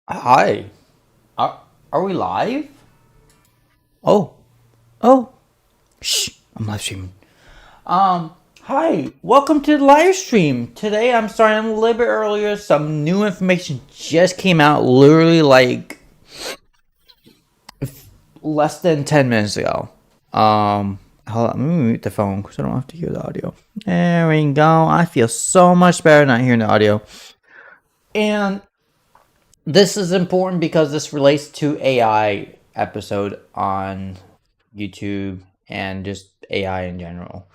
Hi. Are we live? Oh, oh, shh, I'm live streaming. Hi, welcome to the live stream. Today I'm starting a little bit earlier. Some new information just came out literally like less than 10 minutes ago. Hold on, let me mute the phone because I don't have to hear the audio. There we go. I feel so much better not hearing the audio. And this is important because this relates to AI episode on YouTube and just AI in general.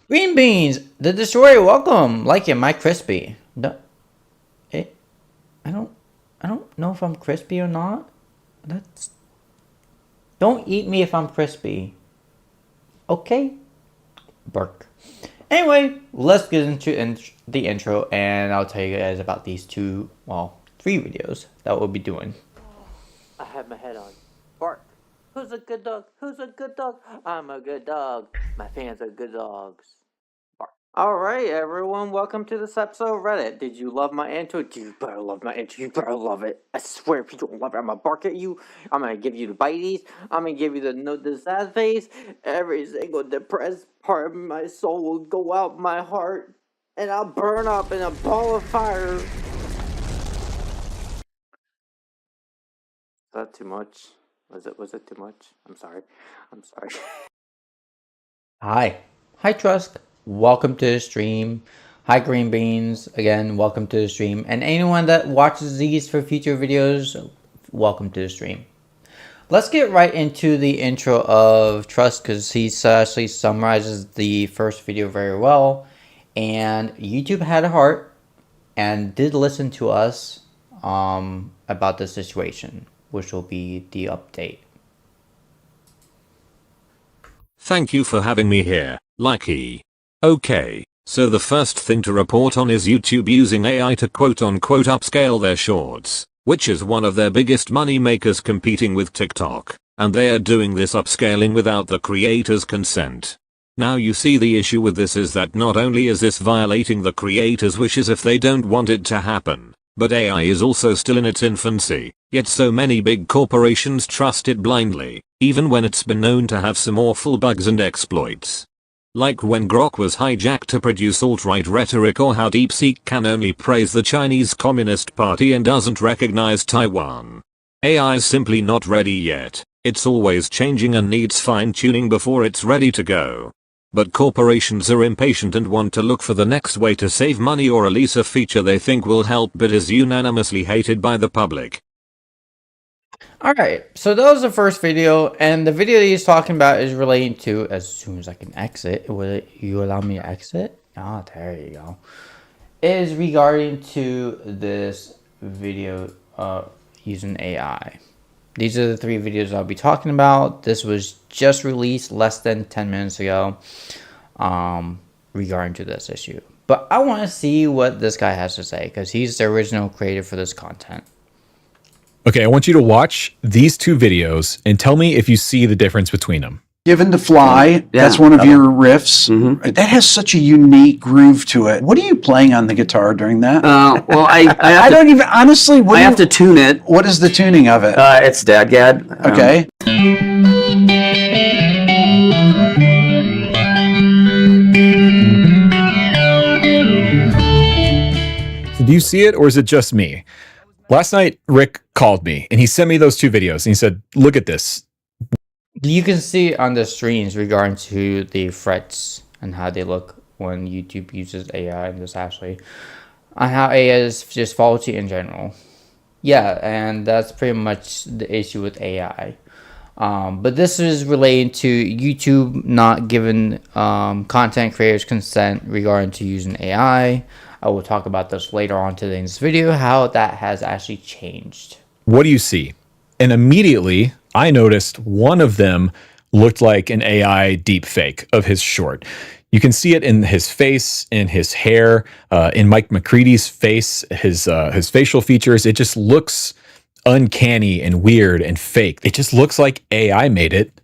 Green beans, the destroyer, welcome. Like it, my crispy. No, it, I don't know if I'm crispy or not. That's don't eat me if I'm crispy. Okay, bark. Anyway, let's get into the intro, and I'll tell you guys about these three videos that we'll be doing. I have my head on. Bark. Who's a good dog? Who's a good dog? I'm a good dog. My fans are good dogs. Bark. Alright, everyone, welcome to this episode of Reddit. Did you love my intro? You better love my intro. You better love it. I swear, if you don't love it, I'm gonna bark at you. I'm gonna give you the bites. I'm gonna give you the sad face. Every single depressed part of my soul will go out my heart, and I'll burn up in a ball of fire. Is that too much? Was it too much? I'm sorry. I'm sorry. Hi Trusk, welcome to the stream. Hi Green Beans, again, welcome to the stream. And anyone that watches these for future videos, welcome to the stream. Let's get right into the intro of Trusk because he actually summarizes the first video very well. And YouTube had a heart and did listen to us about the situation, which will be the update. Thank you for having me here, Likey. Okay, so the first thing to report on is YouTube using AI to quote-unquote upscale their shorts, which is one of their biggest money makers competing with TikTok, and they are doing this upscaling without the creator's consent. Now you see the issue with this is that not only is this violating the creator's wishes if they don't want it to happen, but AI is also still in its infancy, yet so many big corporations trust it blindly, even when it's been known to have some awful bugs and exploits. Like when Grok was hijacked to produce alt-right rhetoric, or how DeepSeek can only praise the Chinese Communist Party and doesn't recognize Taiwan. AI is simply not ready yet. It's always changing and needs fine-tuning before it's ready to go. But corporations are impatient and want to look for the next way to save money or release a feature they think will help but is unanimously hated by the public. Alright, so that was the first video, and the video that he's talking about is relating to, as soon as I can exit, will you allow me to exit? Ah, there you go. Is regarding to this video using AI. These are the three videos I'll be talking about. This was just released less than 10 minutes ago regarding to this issue. But I want to see what this guy has to say because he's the original creator for this content. Okay, I want you to watch these two videos and tell me if you see the difference between them. Given to Fly, that's one of your riffs. Right, that has such a unique groove to it. What are you playing on the guitar during that? Well, I don't even, honestly, I have to tune it. What is the tuning of it? It's Dadgad. Okay. So do you see it or is it just me? Last night, Rick called me and he sent me those two videos and he said, look at this. You can see on the screens regarding to the frets and how they look when YouTube uses AI and this actually on how AI is just faulty in general. Yeah, and that's pretty much the issue with AI. But this is related to YouTube not giving content creators consent regarding to using AI. I will talk about this later on today in this video, how that has actually changed. What do you see? And immediately, I noticed one of them looked like an AI deep fake of his short. You can see it in his face, in his hair, in Mike McCready's face, his facial features. It just looks uncanny and weird and fake. It just looks like AI made it,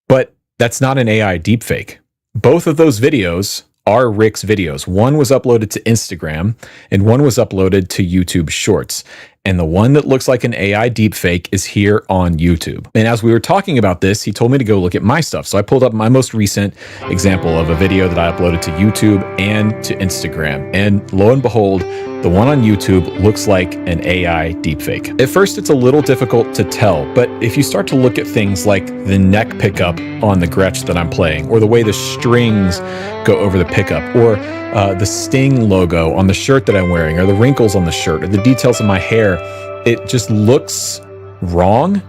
but that's not an AI deepfake. Both of those videos are Rick's videos. One was uploaded to Instagram and one was uploaded to YouTube Shorts. and the one that looks like an AI deepfake is here on YouTube. And as we were talking about this, he told me to go look at my stuff. So I pulled up my most recent example of a video that I uploaded to YouTube and to Instagram. And lo and behold, the one on YouTube looks like an AI deepfake. At first, it's a little difficult to tell, but if you start to look at things like the neck pickup on the Gretsch that I'm playing, or the way the strings go over the pickup, or the Sting logo on the shirt that I'm wearing, or the wrinkles on the shirt, or the details of my hair, it just looks wrong.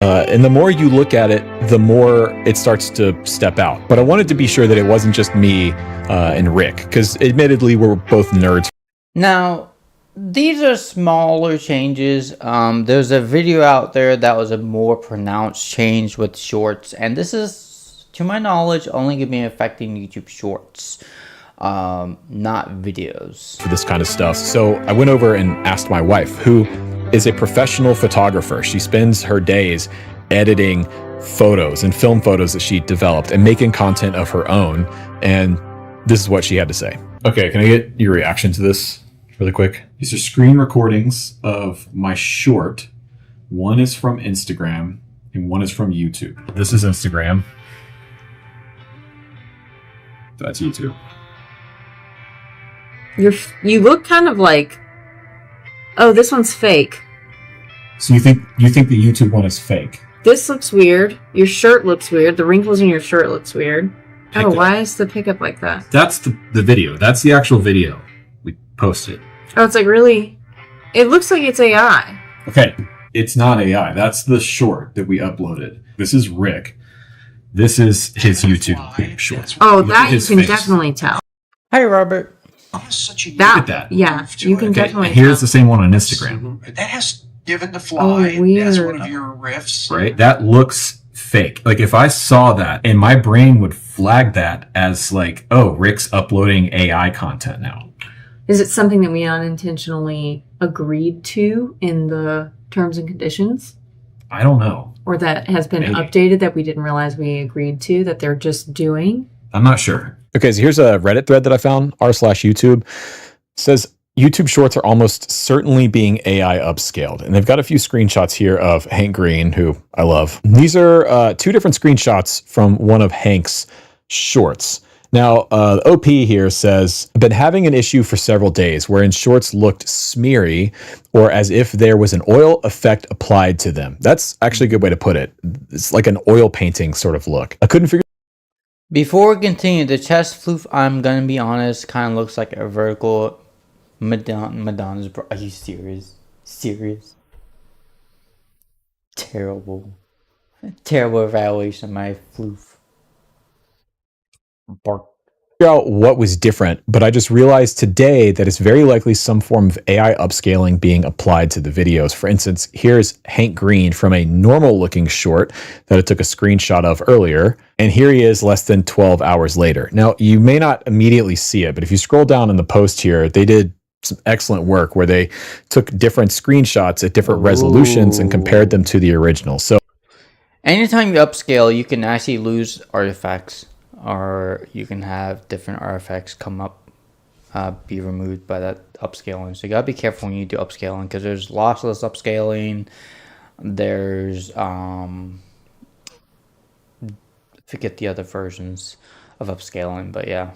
And the more you look at it, the more it starts to step out. But I wanted to be sure that it wasn't just me and Rick, because admittedly, we're both nerds. Now, these are smaller changes. There's a video out there that was a more pronounced change with shorts, and this is, to my knowledge, only going to be affecting YouTube Shorts, not videos. For this kind of stuff. So I went over and asked my wife, who is a professional photographer. She spends her days editing photos and film photos that she developed and making content of her own. And this is what she had to say. Okay, can I get your reaction to this really quick? These are screen recordings of my short. One is from Instagram and one is from YouTube. This is Instagram. That's YouTube. You look kind of like, oh, this one's fake. So you think the YouTube one is fake? This looks weird. Your shirt looks weird. The wrinkles in your shirt looks weird. Oh, why is the pickup like that? That's the video. That's the actual video we posted. Oh, it's like really, it looks like it's AI. Okay, it's not AI. That's the short that we uploaded. This is Rick. This is his YouTube shorts. Oh, Look that at you his can face. definitely tell. Hi, Robert. Such a That, Look at that. yeah, you can Okay, definitely and here's tell. the same one on Instagram, that has given the Oh, fly. weird. That's one of your riffs. right? That looks fake. Like if I saw that, and my brain would flag that as like, oh, Rick's uploading AI content now. Is it something that we unintentionally agreed to in the terms and conditions? I don't know. Or that has been Maybe. updated that we didn't realize we agreed to, that they're just doing? I'm not sure. Okay, so here's a Reddit thread that I found, r/YouTube. It says YouTube Shorts are almost certainly being AI upscaled. And they've got a few screenshots here of Hank Green, who I love. These are two different screenshots from one of Hank's shorts. Now, OP here says, been having an issue for several days wherein shorts looked smeary or as if there was an oil effect applied to them. That's actually a good way to put it. It's like an oil painting sort of look. I couldn't figure. Before we continue, the chest floof, I'm going to be honest, kind of looks like a vertical Madonna's bra. Are you serious? Serious? Terrible. Terrible evaluation of my floof. Bark. Out what was different, but I just realized today that it's very likely some form of AI upscaling being applied to the videos. For instance, here's Hank Green from a normal looking short that I took a screenshot of earlier, and here he is less than 12 hours later. Now, you may not immediately see it, but if you scroll down in the post here, they did some excellent work where they took different screenshots at different resolutions and compared them to the original. So Anytime you upscale, you can actually lose artifacts, or you can have different artifacts come up, be removed by that upscaling. So you gotta be careful when you do upscaling, because there's lossless upscaling. There's forget the other versions of upscaling, but yeah.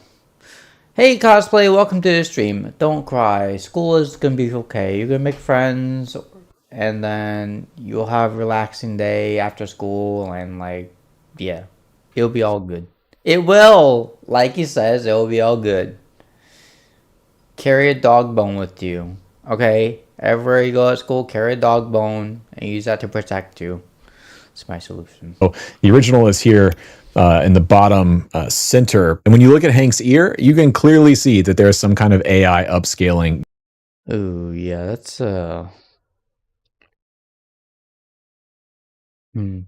Hey cosplay, welcome to the stream. Don't cry. School is gonna be okay. You're gonna make friends, and then you'll have a relaxing day after school, and like, yeah, it'll be all good. It will, like he says, it will be all good. Carry a dog bone with you, okay? Everywhere you go at school, carry a dog bone and use that to protect you. It's my solution. the original is here in the bottom center. And when you look at Hank's ear, you can clearly see that there is some kind of AI upscaling Ooh, yeah, that's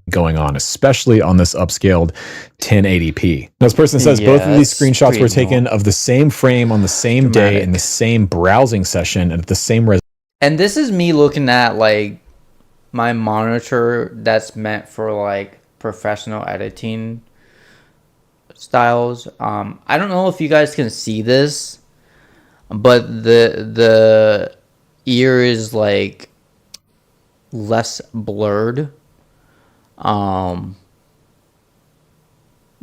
going on, especially on this upscaled 1080p. Now, this person says both of these that's screenshots were pretty taken of the same frame on the same day Dramatic. in the same browsing session and at the same And this is me looking at like my monitor that's meant for like professional editing styles. I don't know if you guys can see this, but the ear is like less blurred.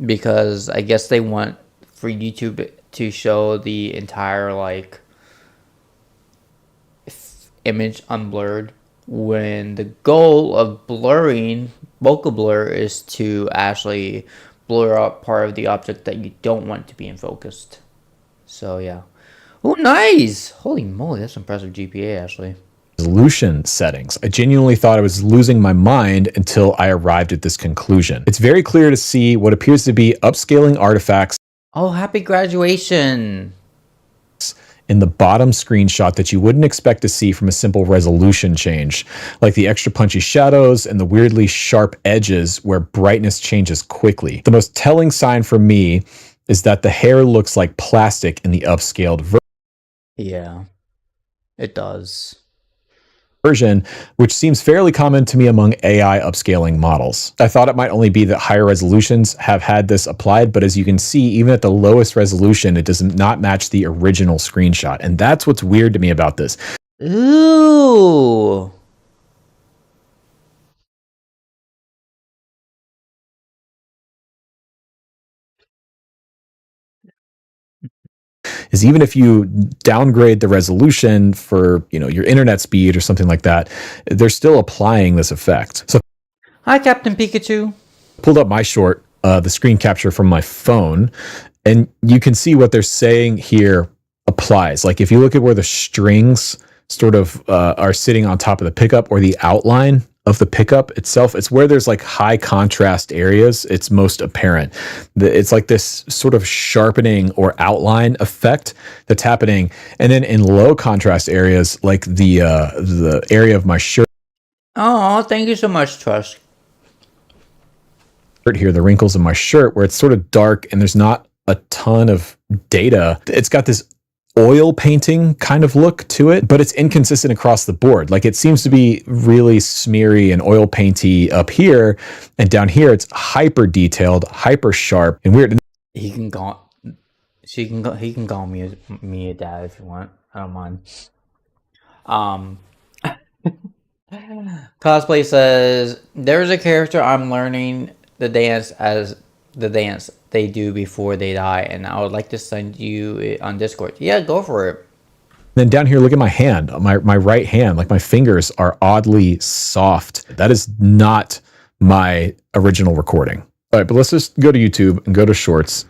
Because I guess they want for YouTube to show the entire like image unblurred, when the goal of blurring vocal blur is to actually blur out part of the object that you don't want to be in focused. So yeah. Oh, nice! Holy moly, that's impressive GPA actually. Resolution settings. I genuinely thought I was losing my mind until I arrived at this conclusion. It's very clear to see what appears to be upscaling artifacts Oh, happy graduation! in the bottom screenshot that you wouldn't expect to see from a simple resolution change, like the extra punchy shadows and the weirdly sharp edges where brightness changes quickly. The most telling sign for me is that the hair looks like plastic in the upscaled Yeah, it does. version, which seems fairly common to me among AI upscaling models. I thought it might only be that higher resolutions have had this applied, but as you can see, even at the lowest resolution, it does not match the original screenshot. And that's what's weird to me about this. Ooh. Is even if you downgrade the resolution for, your internet speed or something like that, they're still applying this effect. So Hi, Captain Pikachu. I pulled up my short, the screen capture from my phone, and you can see what they're saying here applies. Like if you look at where the strings sort of are sitting on top of the pickup, or the outline of the pickup itself, it's where there's like high contrast areas, it's most apparent. It's like this sort of sharpening or outline effect that's happening. And then in low contrast areas, like the area of my shirt Oh, thank you so much, Trust. here, the wrinkles in my shirt, where it's sort of dark and there's not a ton of data, it's got this oil painting kind of look to it, but it's inconsistent across the board. Like it seems to be really smeary and oil painty up here, and down here it's hyper detailed, hyper sharp, and weird. He can call me a dad if you want. I don't mind. Cosplay says there's a character I'm learning the dance they do before they die, and I would like to send you it on Discord. Yeah, go for it. Then down here, look at my hand, my right hand, like my fingers are oddly soft. That is not my original recording. All right, but let's just go to YouTube and go to shorts.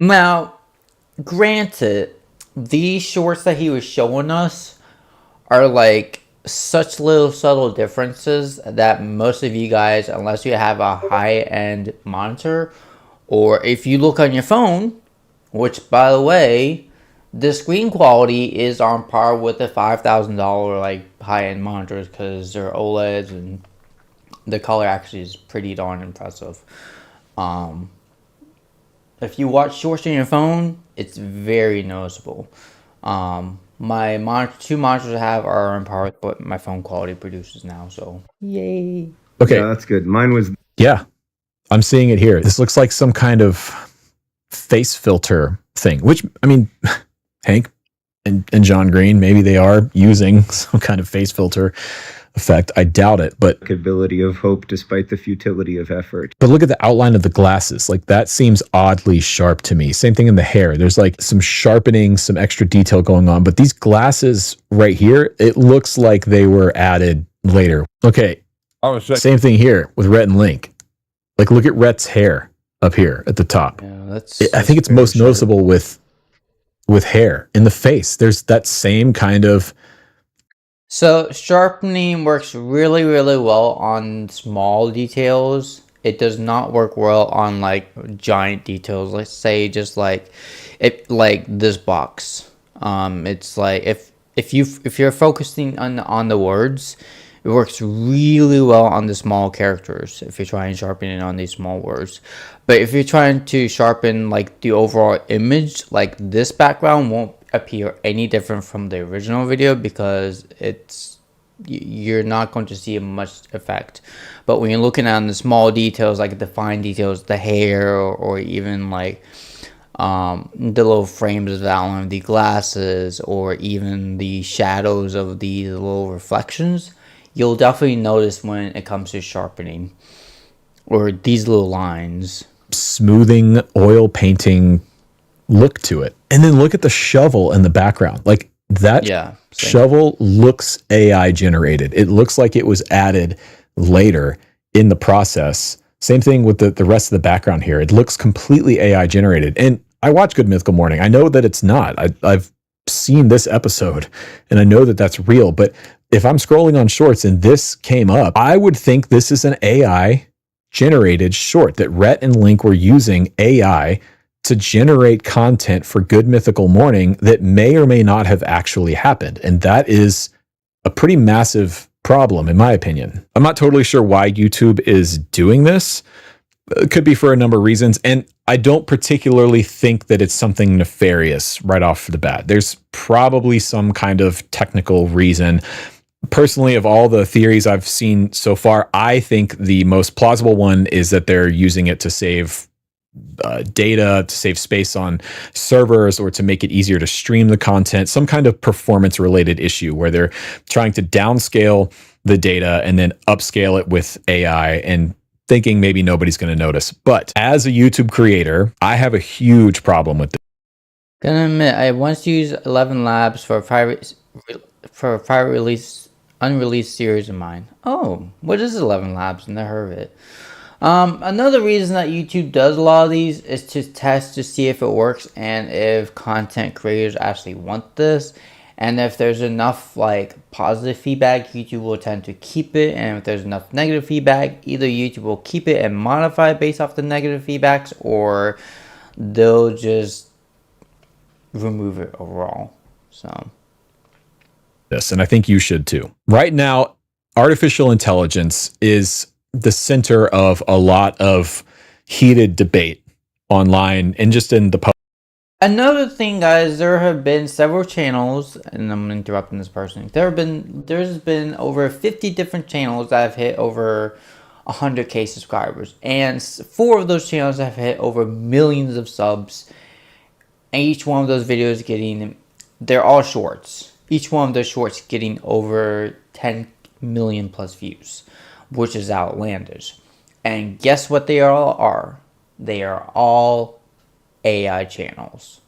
Now, granted, these shorts that he was showing us are like such little subtle differences that most of you guys, unless you have a high-end monitor, or if you look on your phone, which by the way, the screen quality is on par with the $5,000 like high-end monitors, because they're OLEDs and the color actually is pretty darn impressive. If you watch shorts on your phone, it's very noticeable. My two monitors I have are on par with what my phone quality produces now, so yay. Okay. Yeah, that's good. Mine was... Yeah, I'm seeing it here. This looks like some kind of face filter thing, which, I mean, Hank and John Green, maybe they are using some kind of face filter effect. I doubt it, but ability of hope despite the futility of effort. But look at the outline of the glasses. Like that seems oddly sharp to me. Same thing in the hair. There's like some sharpening, some extra detail going on. But these glasses right here, it looks like they were added later. Okay. Same thing here with Rhett and Link. Like look at Rhett's hair up here at the top. Yeah, I think it's most noticeable with hair in the face. There's that same kind of... So sharpening works really, really well on small details. It does not work well on like giant details. Let's say just like this box. It's like if you're focusing on the words, it works really well on the small characters if you're trying to sharpen it on these small words. But if you're trying to sharpen like the overall image, like this background won't appear any different from the original video, because you're not going to see much effect. But when you're looking at the small details, like the fine details, the hair, or even like the little frames of the outline of the glasses, or even the shadows of the little reflections, you'll definitely notice when it comes to sharpening, or these little lines. Smoothing, oil painting look to it. And then look at the shovel in the background. Like that shovel looks AI generated. It looks like it was added later in the process. Same thing with the rest of the background here. It looks completely AI generated. And I watch Good Mythical Morning. I know that it's not. I've seen this episode and I know that that's real. But if I'm scrolling on shorts and this came up, I would think this is an AI generated short, that Rhett and Link were using AI to generate content for Good Mythical Morning that may or may not have actually happened. And that is a pretty massive problem, in my opinion. I'm not totally sure why YouTube is doing this. It could be for a number of reasons. And I don't particularly think that it's something nefarious right off the bat. There's probably some kind of technical reason. Personally, of all the theories I've seen so far, I think the most plausible one is that they're using it to save data, to save space on servers, or to make it easier to stream the content, some kind of performance related issue where they're trying to downscale the data and then upscale it with AI and thinking maybe nobody's going to notice. But as a YouTube creator, I have a huge problem with this. Gonna admit, I once used 11 Labs for a private release, unreleased series of mine. Oh, what is 11 Labs? Never heard of it. Another reason that YouTube does a lot of these is to test to see if it works and if content creators actually want this. And if there's enough like positive feedback, YouTube will tend to keep it. And if there's enough negative feedback, either YouTube will keep it and modify it based off the negative feedbacks, or they'll just remove it overall. So this, and I think you should too. Right now, artificial intelligence is the center of a lot of heated debate online and just in the public. Another thing, guys, there have been several channels, and I'm interrupting this person. There's been over 50 different channels that have hit over 100K subscribers, and 4 of those channels have hit over millions of subs. And each one of those videos they're all shorts. Each one of those shorts getting over 10 million plus views, which is outlandish. And guess what they all are? They are all AI channels.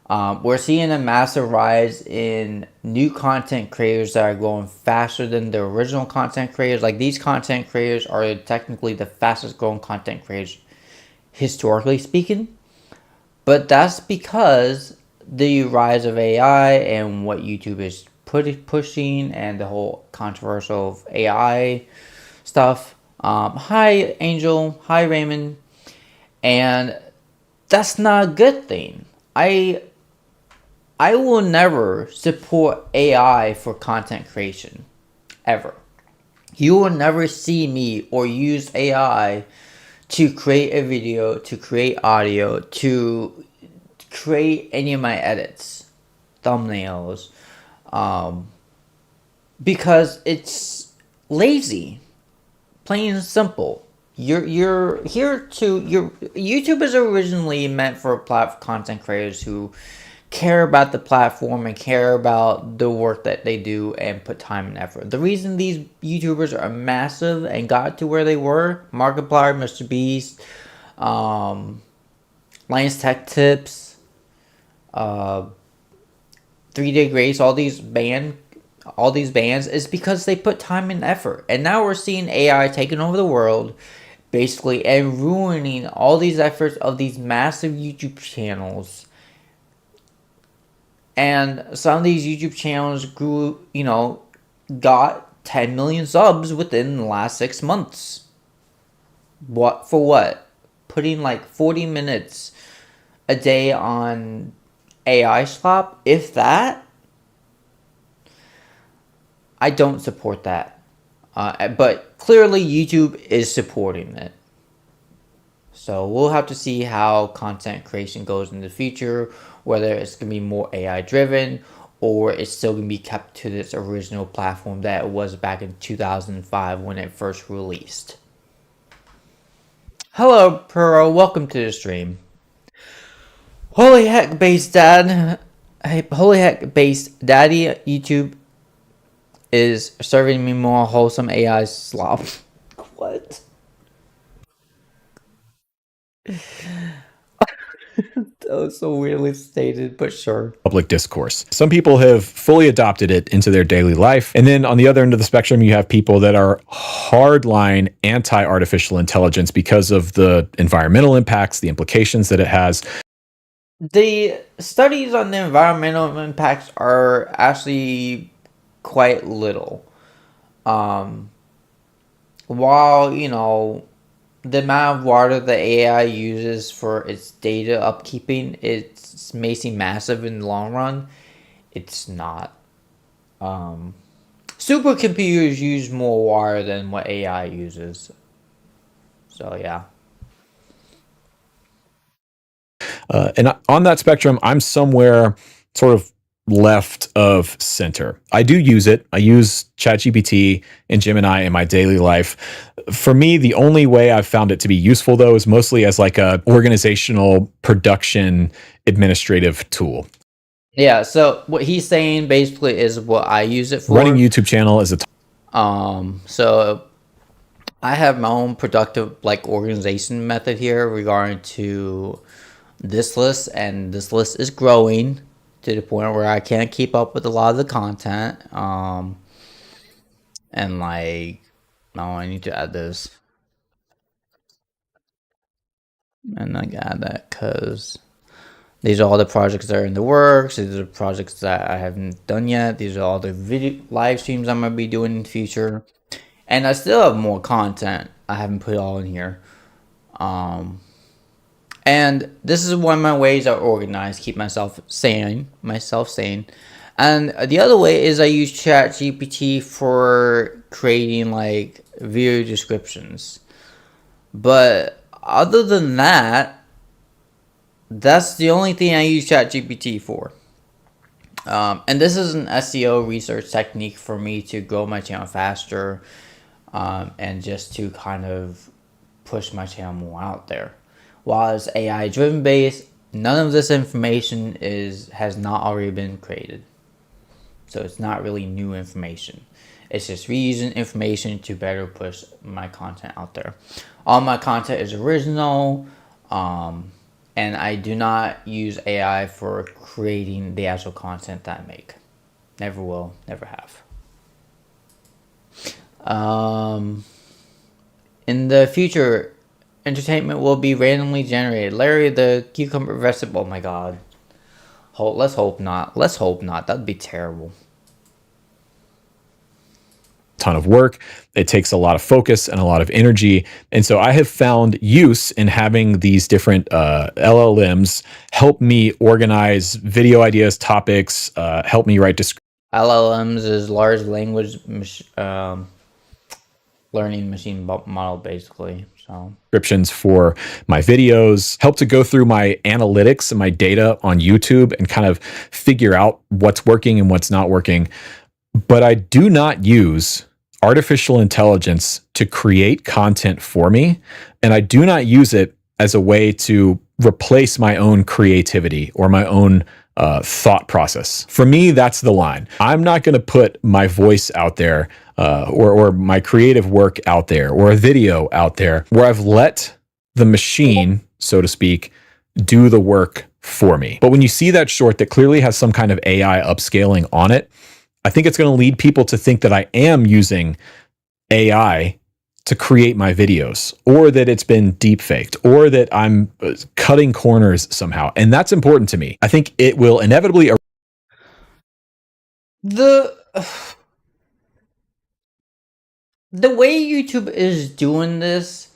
We're seeing a massive rise in new content creators that are growing faster than the original content creators. Like, these content creators are technically the fastest growing content creators, historically speaking. But that's because the rise of AI and what YouTube is pushing, and the whole controversial of AI stuff. Hi, Angel. Hi, Raymond. And that's not a good thing. I will never support AI for content creation, ever. You will never see me or use AI to create a video, to create audio, to create any of my edits, thumbnails, because it's lazy, plain and simple. You're here to YouTube is originally meant for content creators who care about the platform and care about the work that they do and put time and effort. The reason these YouTubers are massive and got to where they were, Markiplier, Mr. Beast, Lions Tech Tips, 3-Day Grace, all these bands, is because they put time and effort. And now we're seeing AI taking over the world, basically, and ruining all these efforts of these massive YouTube channels. And some of these YouTube channels grew, got 10 million subs within the last 6 months. What? For what? Putting like 40 minutes a day on AI slop, if that? I don't support that. But clearly YouTube is supporting it. So we'll have to see how content creation goes in the future, whether it's going to be more AI driven, or it's still going to be kept to this original platform that it was back in 2005 when it first released. Hello, Pro, welcome to the stream. Holy heck, base dad. Hey, holy heck, base daddy. YouTube is serving me more wholesome AI slop. What? That was so weirdly stated, but sure. Public discourse. Some people have fully adopted it into their daily life. And then on the other end of the spectrum, you have people that are hardline anti-artificial intelligence because of the environmental impacts, the implications that it has. The studies on the environmental impacts are actually quite little. While, you know, the amount of water the AI uses for its data upkeeping, it may seem massive in the long run. It's not. Supercomputers use more water than what AI uses. So, yeah. And on that spectrum, I'm somewhere sort of left of center. I do use it. I use ChatGPT and Gemini in my daily life. For me, the only way I've found it to be useful, though, is mostly as like a organizational production administrative tool. Yeah, so what he's saying basically is what I use it for. Running YouTube channel is a so I have my own productive like organization method here regarding to this list, and this list is growing to the point where I can't keep up with a lot of the content. And like, no, I need to add this. And I add that because these are all the projects that are in the works. These are projects that I haven't done yet. These are all the video live streams I'm gonna be doing in the future. And I still have more content I haven't put all in here. And this is one of my ways I organize, keep myself sane. And the other way is I use ChatGPT for creating like video descriptions. But other than that, that's the only thing I use ChatGPT for. And this is an SEO research technique for me to grow my channel faster, and just to kind of push my channel more out there. While it's AI driven based, none of this information has not already been created. So it's not really new information. It's just reusing information to better push my content out there. All my content is original, and I do not use AI for creating the actual content that I make. Never will, never have. In the future, entertainment will be randomly generated. Larry the Cucumber Vegetable. Oh my god. Let's hope not. Let's hope not. That'd be terrible. Ton of work. It takes a lot of focus and a lot of energy. And so I have found use in having these different LLMs help me organize video ideas, topics, help me write descriptions. LLMs is large language learning machine model, basically. So Descriptions for my videos, help to go through my analytics and my data on YouTube and kind of figure out what's working and what's not working. But I do not use artificial intelligence to create content for me, and I do not use it as a way to replace my own creativity or my own thought process. For me, that's the line. I'm not going to put my voice out there or my creative work out there or a video out there where I've let the machine, so to speak, do the work for me. But when you see that short that clearly has some kind of AI upscaling on it, I think it's going to lead people to think that I am using AI to create my videos, or that it's been deep faked, or that I'm cutting corners somehow. And that's important to me. I think it will inevitably. The way YouTube is doing this,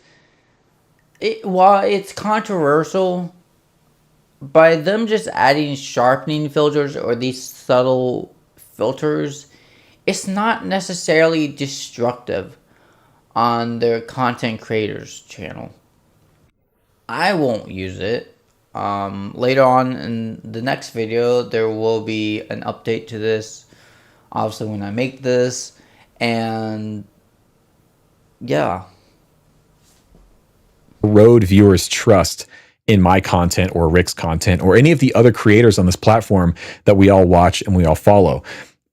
while it's controversial, by them just adding sharpening filters or these subtle filters, it's not necessarily destructive on their content creators channel. I won't use it. Later on in the next video, there will be an update to this, obviously when I make this, and yeah. Erode viewers' trust in my content or Rick's content or any of the other creators on this platform that we all watch and we all follow.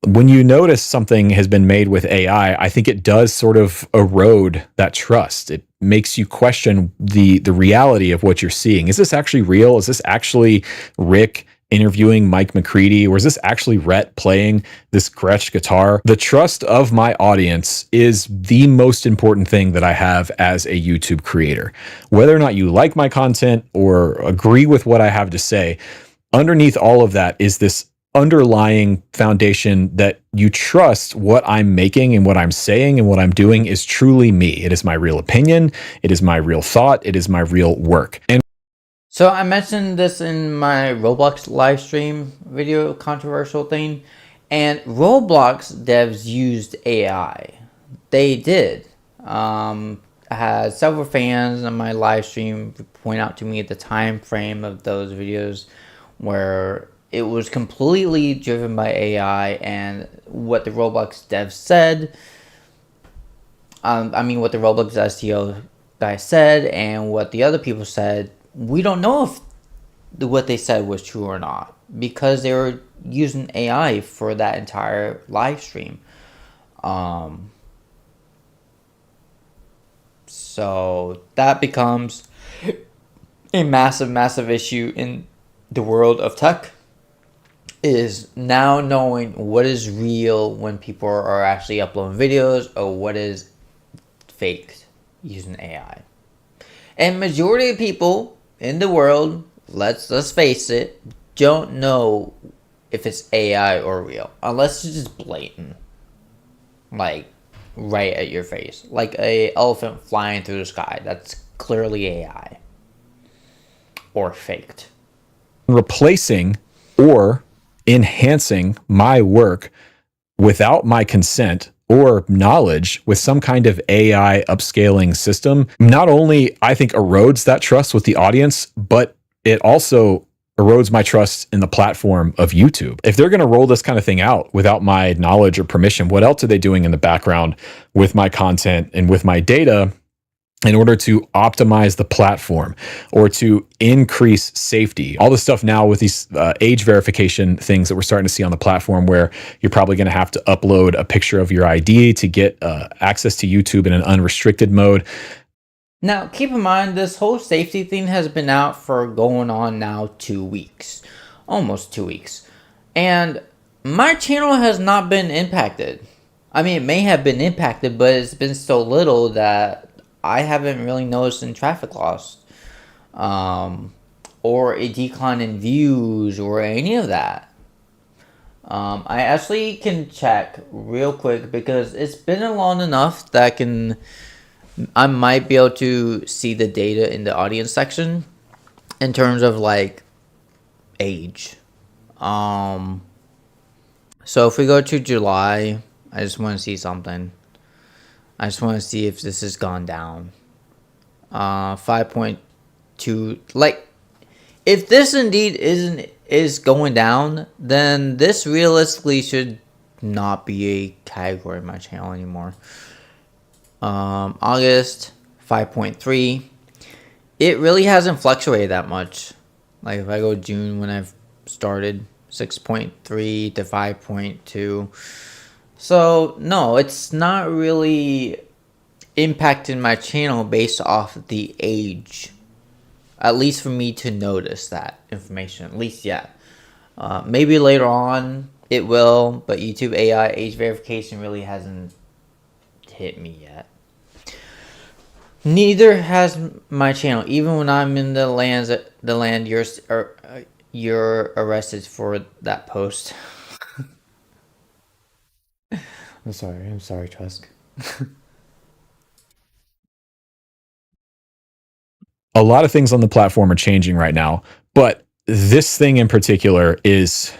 When you notice something has been made with AI, I think it does sort of erode that trust. It makes you question the reality of what you're seeing. Is this actually real? Is this actually Rick interviewing Mike McCready, or is this actually Rhett playing this Gretsch guitar? The trust of my audience is the most important thing that I have as a YouTube creator. Whether or not you like my content or agree with what I have to say, underneath all of that is this underlying foundation that you trust what I'm making and what I'm saying and what I'm doing is truly me. It is my real opinion. It is my real thought. It is my real work. And so I mentioned this in my Roblox live stream video controversial thing, and Roblox devs used AI. They did. I had several fans on my live stream point out to me the time frame of those videos where it was completely driven by AI, and what the Roblox devs said. What the Roblox SEO guy said, and what the other people said. We don't know if what they said was true or not because they were using AI for that entire live stream. So that becomes a massive issue in the world of tech, is now knowing what is real when people are actually uploading videos or what is faked using AI. And majority of people in the world, let's face it, don't know if it's AI or real unless it's just blatant, like right at your face, like a elephant flying through the sky. That's clearly AI or faked. Replacing or enhancing my work without my consent or knowledge with some kind of AI upscaling system, not only I think erodes that trust with the audience, but it also erodes my trust in the platform of YouTube. If they're going to roll this kind of thing out without my knowledge or permission, what else are they doing in the background with my content and with my data in order to optimize the platform or to increase safety? All this stuff now with these age verification things that we're starting to see on the platform, where you're probably going to have to upload a picture of your ID to get access to YouTube in an unrestricted mode. Now, keep in mind, this whole safety thing has been out for going on now 2 weeks. Almost 2 weeks. And my channel has not been impacted. I mean, it may have been impacted, but it's been so little that I haven't really noticed in traffic loss. Or a decline in views or any of that. I actually can check real quick because it's been long enough that I might be able to see the data in the audience section in terms of like age. So if we go to July, I just want to see something. I just want to see if this has gone down. 5.2. Like, if this indeed is going down, then this realistically should not be a category in my channel anymore. August 5.3. It really hasn't fluctuated that much. Like if I go June when I've started, 6.3 to 5.2. So no, it's not really impacting my channel based off the age. At least for me to notice that information. At least yet. Maybe later on it will, but YouTube AI age verification really hasn't hit me yet. Neither has my channel. Even when I'm in the land you're arrested for that post. I'm sorry, Trusk. A lot of things on the platform are changing right now, but this thing in particular is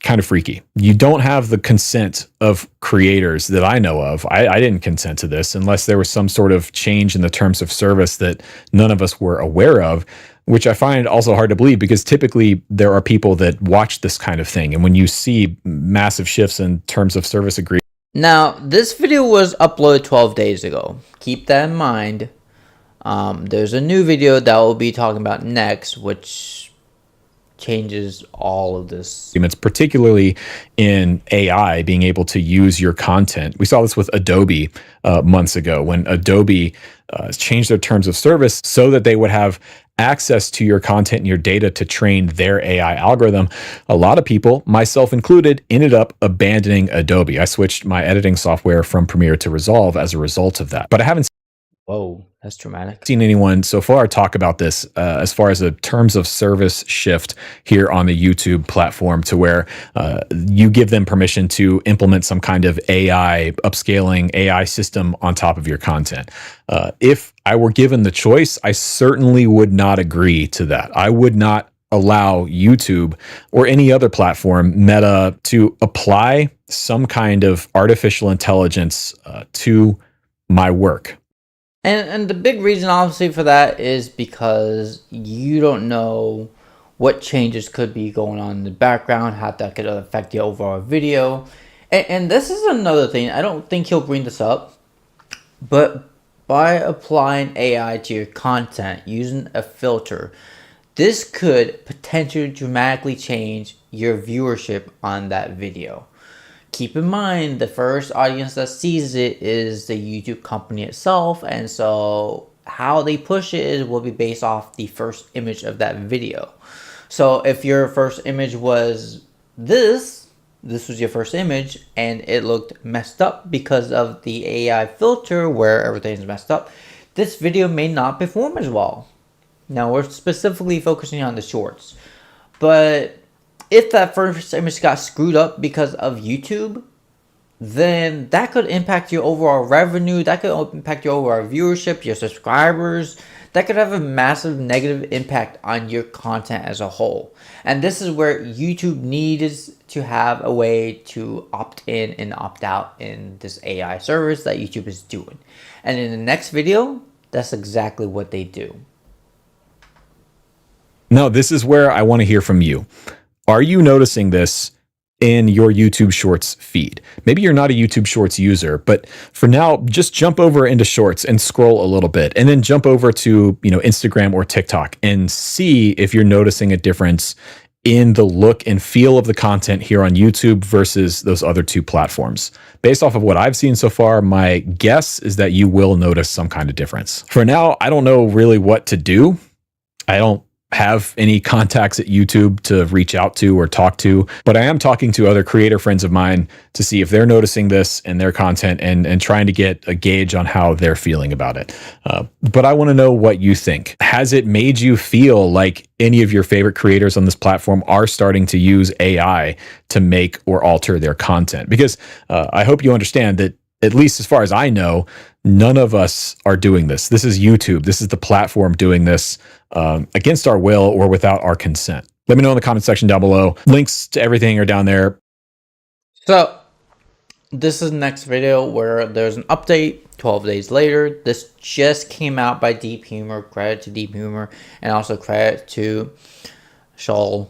kind of freaky. You don't have the consent of creators that I know of. I didn't consent to this unless there was some sort of change in the terms of service that none of us were aware of, which I find also hard to believe because typically there are people that watch this kind of thing. And when you see massive shifts in terms of service agreements. Now, this video was uploaded 12 days ago. Keep that in mind. There's a new video that we'll be talking about next, which changes all of this. It's particularly in AI being able to use your content. We saw this with Adobe months ago when Adobe changed their terms of service so that they would have access to your content and your data to train their AI algorithm. A lot of people, myself included, ended up abandoning Adobe. I switched my editing software from Premiere to Resolve as a result of that. But I haven't Whoa, that's dramatic. seen anyone so far talk about this as far as a terms of service shift here on the YouTube platform to where you give them permission to implement some kind of AI upscaling AI system on top of your content. If I were given the choice, I certainly would not agree to that. I would not allow YouTube or any other platform, Meta, to apply some kind of artificial intelligence to my work. And the big reason, obviously, for that is because you don't know what changes could be going on in the background, how that could affect the overall video. And this is another thing. I don't think he'll bring this up, but by applying AI to your content using a filter, this could potentially dramatically change your viewership on that video. Keep in mind, the first audience that sees it is the YouTube company itself, and so how they push it will be based off the first image of that video. So if your first image was this was your first image, and it looked messed up because of the AI filter where everything's messed up, this video may not perform as well. Now, we're specifically focusing on the shorts, but if that first image got screwed up because of YouTube, then that could impact your overall revenue, that could impact your overall viewership, your subscribers. That could have a massive negative impact on your content as a whole. And this is where YouTube needs to have a way to opt in and opt out in this AI service that YouTube is doing. And in the next video, that's exactly what they do. No, this is where I want to hear from you. Are you noticing this in your YouTube Shorts feed? Maybe you're not a YouTube Shorts user, but for now, just jump over into Shorts and scroll a little bit, and then jump over to, Instagram or TikTok and see if you're noticing a difference in the look and feel of the content here on YouTube versus those other two platforms. Based off of what I've seen so far, my guess is that you will notice some kind of difference. For now, I don't know really what to do. I don't have any contacts at YouTube to reach out to or talk to, but I am talking to other creator friends of mine to see if they're noticing this in their content and trying to get a gauge on how they're feeling about it. But I want to know what you think. Has it made you feel like any of your favorite creators on this platform are starting to use AI to make or alter their content? Because I hope you understand that, at least as far as I know, none of us are doing this. This is YouTube. This is the platform doing this against our will or without our consent. Let me know in the comment section down below. Links to everything are down there. So this is the next video where there's an update 12 days later. This just came out by Deep Humor. Credit to Deep Humor, and also credit to Shaul.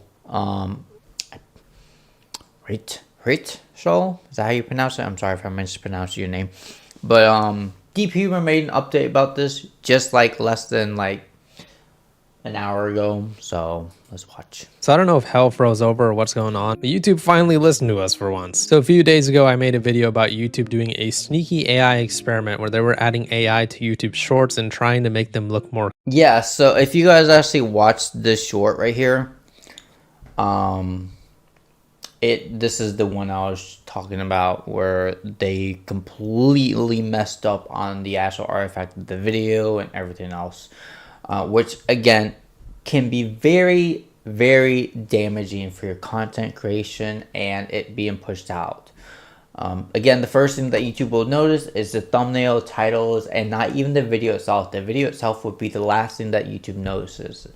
Right, Shaul? Is that how you pronounce it? I'm sorry if I mispronounced your name. But Deep Humor made an update about this just like less than like an hour ago, so let's watch. So I don't know if hell froze over or what's going on, but YouTube finally listened to us for once. So a few days ago, I made a video about YouTube doing a sneaky AI experiment where they were adding AI to YouTube Shorts and trying to make them look more. Yeah, so if you guys actually watched this short right here, this is the one I was talking about where they completely messed up on the actual artifact of the video and everything else. Which again can be very, very damaging for your content creation and it being pushed out. Again, the first thing that YouTube will notice is the thumbnail, titles, and not even the video itself. The video itself would be the last thing that YouTube notices,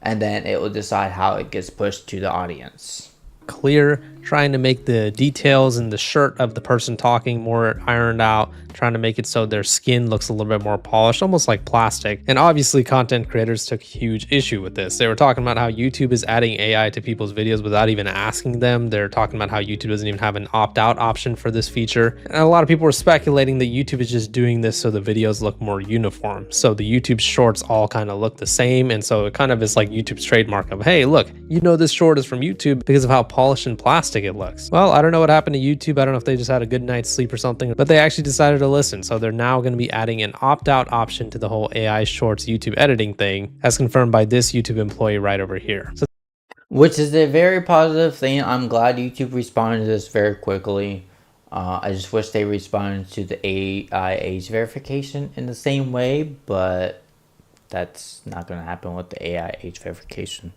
and then it will decide how it gets pushed to the audience. clear, trying to make the details in the shirt of the person talking more ironed out, trying to make it so their skin looks a little bit more polished, almost like plastic. And obviously content creators took huge issue with this. They were talking about how YouTube is adding AI to people's videos without even asking them. They're talking about how YouTube doesn't even have an opt-out option for this feature. And a lot of people were speculating that YouTube is just doing this so the videos look more uniform. So the YouTube shorts all kind of look the same. And so it kind of is like YouTube's trademark of, hey, look, you know this short is from YouTube because of how polished and plastic it looks. Well, I don't know what happened to YouTube. I don't know if they just had a good night's sleep or something, but they actually decided to listen. So they're now going to be adding an opt-out option to the whole AI shorts YouTube editing thing, as confirmed by this YouTube employee right over here. So, which is a very positive thing. I'm glad YouTube responded to this very quickly. I just wish they responded to the AI age verification in the same way, but that's not going to happen with the AI age verification,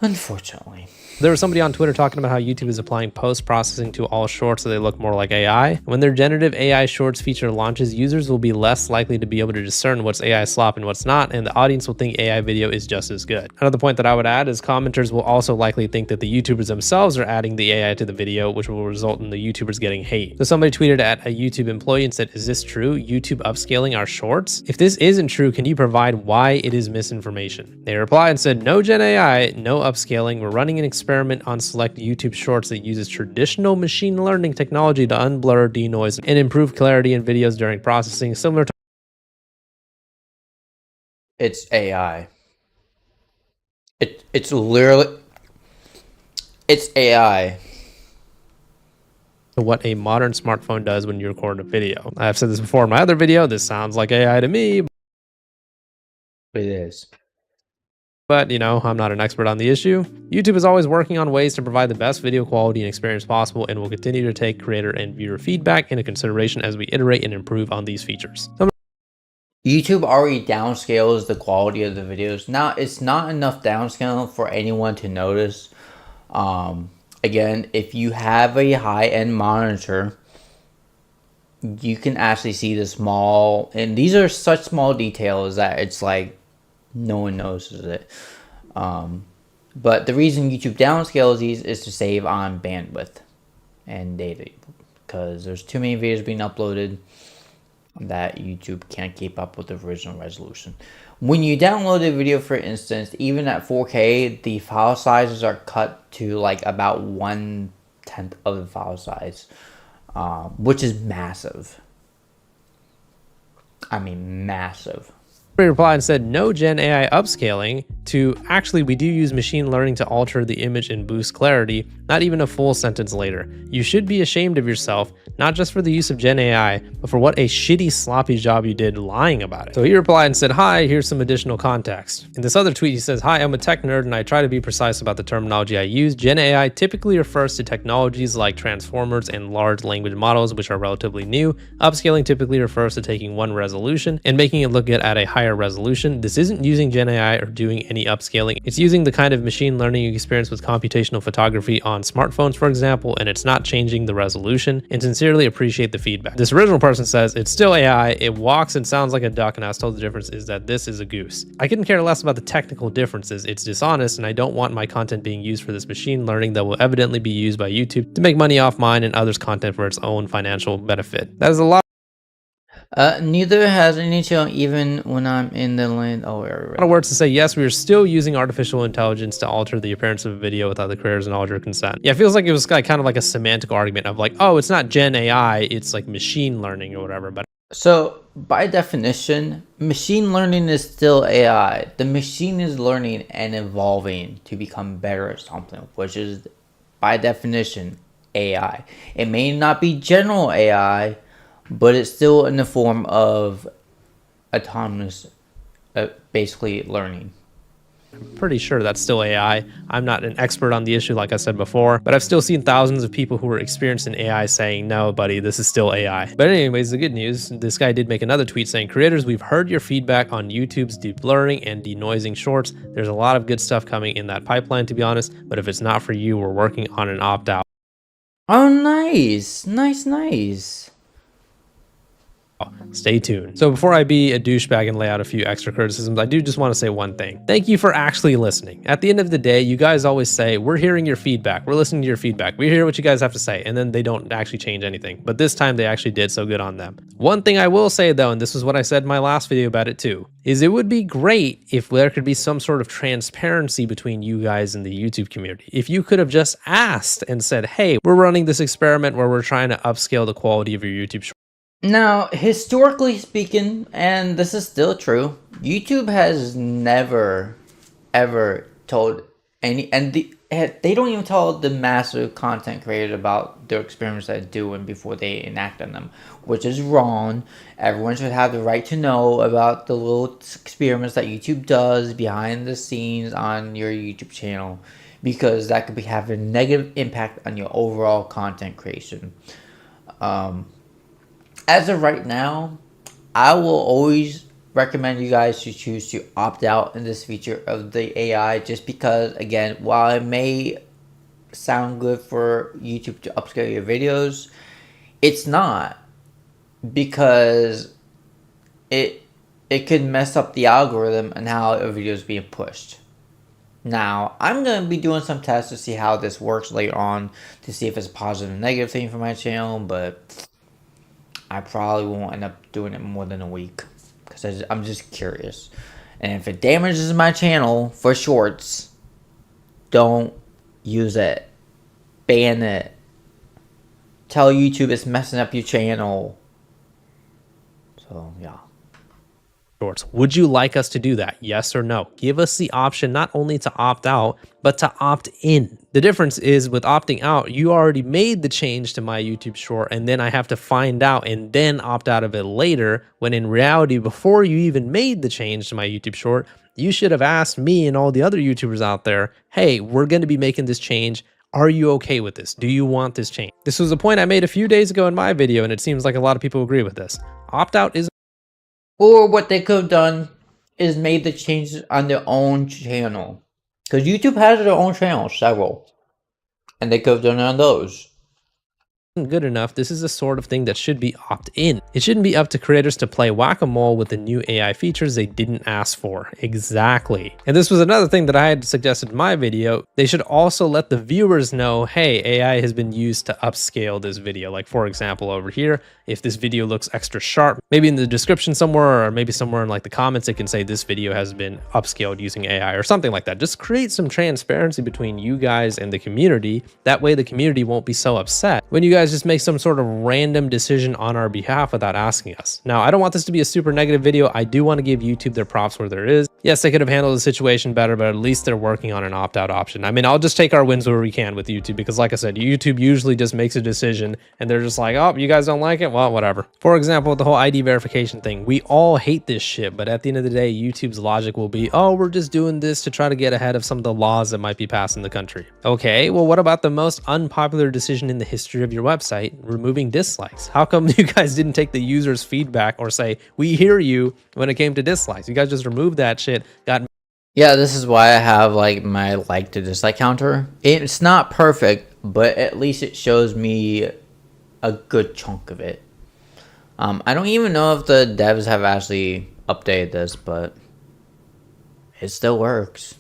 unfortunately. there was somebody on Twitter talking about how YouTube is applying post-processing to all shorts so they look more like AI. When their generative AI shorts feature launches, users will be less likely to be able to discern what's AI slop and what's not, and the audience will think AI video is just as good. Another point that I would add is commenters will also likely think that the YouTubers themselves are adding the AI to the video, which will result in the YouTubers getting hate. So somebody tweeted at a YouTube employee and said, "Is this true? YouTube upscaling our shorts? If this isn't true, can you provide why it is misinformation?" They replied and said, "No Gen AI, no upscaling. We're running an experiment on select YouTube shorts that uses traditional machine learning technology to unblur, denoise, and improve clarity in videos during processing, similar to..." It's AI. It's literally... It's AI. what a modern smartphone does when you record a video. I've said this before in my other video, this sounds like AI to me. It is. But, you know, I'm not an expert on the issue. YouTube is always working on ways to provide the best video quality and experience possible, and will continue to take creator and viewer feedback into consideration as we iterate and improve on these features. YouTube already downscales the quality of the videos. Now, it's not enough downscale for anyone to notice. Again, if you have a high-end monitor, you can actually see the small, and these are such small details that it's like no one notices it. But the reason YouTube downscales these is to save on bandwidth and data, because there's too many videos being uploaded that YouTube can't keep up with the original resolution. When you download a video, for instance, even at 4K, the file sizes are cut to like about 1/10 of the file size, which is massive. I mean, massive. Replied and said, "No Gen AI upscaling," to "Actually, we do use machine learning to alter the image and boost clarity," not even a full sentence later. "You should be ashamed of yourself, not just for the use of Gen AI, but for what a shitty, sloppy job you did lying about it." So he replied and said, "Hi, here's some additional context." In this other tweet, he says, "Hi, I'm a tech nerd and I try to be precise about the terminology I use. Gen AI typically refers to technologies like transformers and large language models, which are relatively new. Upscaling typically refers to taking one resolution and making it look good at a higher resolution. This isn't using Gen AI or doing any upscaling. It's using the kind of machine learning you experience with computational photography on smartphones, for example, and it's not changing the resolution, and sincerely appreciate the feedback." This original person says, "It's still AI. It walks and sounds like a duck, and I was told the difference is that this is a goose. I couldn't care less about the technical differences. It's dishonest, and I don't want my content being used for this machine learning that will evidently be used by YouTube to make money off mine and others' content for its own financial benefit." That is a lot. Neither has any chill, even when I'm in the land. Oh, A lot of words to say. Yes, we are still using artificial intelligence to alter the appearance of a video without the creator's knowledge or consent. Yeah, it feels like it was kind of like a semantic argument of like, oh, it's not Gen AI, it's like machine learning or whatever. But so, by definition, machine learning is still AI. The machine is learning and evolving to become better at something, which is, by definition, AI. It may not be general AI, but it's still in the form of autonomous, basically learning. pretty sure that's still AI. I'm not an expert on the issue, like I said before, but I've still seen thousands of people who are experienced in AI saying, "No, buddy, this is still AI." But anyways, the good news, this guy did make another tweet saying, "Creators, we've heard your feedback on YouTube's deblurring and denoising shorts. There's a lot of good stuff coming in that pipeline, to be honest, but if it's not for you, we're working on an opt-out." Oh, nice. Nice, nice. Stay tuned. So before I be a douchebag and lay out a few extra criticisms, I do just want to say one thing. Thank you for actually listening. At the end of the day, you guys always say, we're hearing your feedback. We're listening to your feedback. We hear what you guys have to say. And then they don't actually change anything. But this time they actually did, so good on them. One thing I will say though, and this is what I said in my last video about it too, is it would be great if there could be some sort of transparency between you guys and the YouTube community. If you could have just asked and said, hey, we're running this experiment where we're trying to upscale the quality of your YouTube show. Now, historically speaking, and this is still true, YouTube has never, ever told any, and they don't even tell the massive content creators about their experiments they're doing before they enact on them, which is wrong. Everyone should have the right to know about the little experiments that YouTube does behind the scenes on your YouTube channel, because that could be having a negative impact on your overall content creation. As of right now, I will always recommend you guys to choose to opt out in this feature of the AI, just because, again, while it may sound good for YouTube to upscale your videos, it's not, because it could mess up the algorithm and how a video is being pushed. Now, I'm going to be doing some tests to see how this works later on, to see if it's a positive and negative thing for my channel, but I probably won't end up doing it more than a week, because I'm just curious. And if it damages my channel for shorts, don't use it. Ban it. Tell YouTube it's messing up your channel. So, yeah. Shorts. Would you like us to do that? Yes or no? Give us the option not only to opt out, but to opt in. The difference is with opting out, you already made the change to my YouTube short, and then I have to find out and then opt out of it later, when in reality, before you even made the change to my YouTube short, you should have asked me and all the other YouTubers out there, hey, we're going to be making this change. Are you okay with this? Do you want this change? This was a point I made a few days ago in my video, and it seems like a lot of people agree with this. Opt out is. Or what they could have done is made the changes on their own channel. Because YouTube has their own channels, several. And they could have done it on those. Good enough. This is the sort of thing that should be opt-in. It shouldn't be up to creators to play whack-a-mole with the new AI features they didn't ask for. Exactly. And this was another thing that I had suggested in my video. They should also let the viewers know, hey, AI has been used to upscale this video. Like, for example, over here, if this video looks extra sharp, maybe in the description somewhere, or maybe somewhere in like the comments, it can say this video has been upscaled using AI or something like that. Just create some transparency between you guys and the community. That way the community won't be so upset when you guys just make some sort of random decision on our behalf without asking us. Now, I don't want this to be a super negative video. I do want to give YouTube their props where there is. Yes, they could have handled the situation better, but at least they're working on an opt-out option. I mean, I'll just take our wins where we can with YouTube, because like I said, YouTube usually just makes a decision and they're just like, oh, you guys don't like it? Well, whatever. For example, with the whole ID verification thing, we all hate this shit, but at the end of the day, YouTube's logic will be, oh, we're just doing this to try to get ahead of some of the laws that might be passed in the country. Okay, well, what about the most unpopular decision in the history of your website, removing dislikes? How come you guys didn't take the user's feedback or say, we hear you, when it came to dislikes? You guys just removed that shit, got. Yeah, this is why I have like my like to dislike counter. It's not perfect, but at least it shows me a good chunk of it. I don't even know if the devs have actually updated this, but it still works.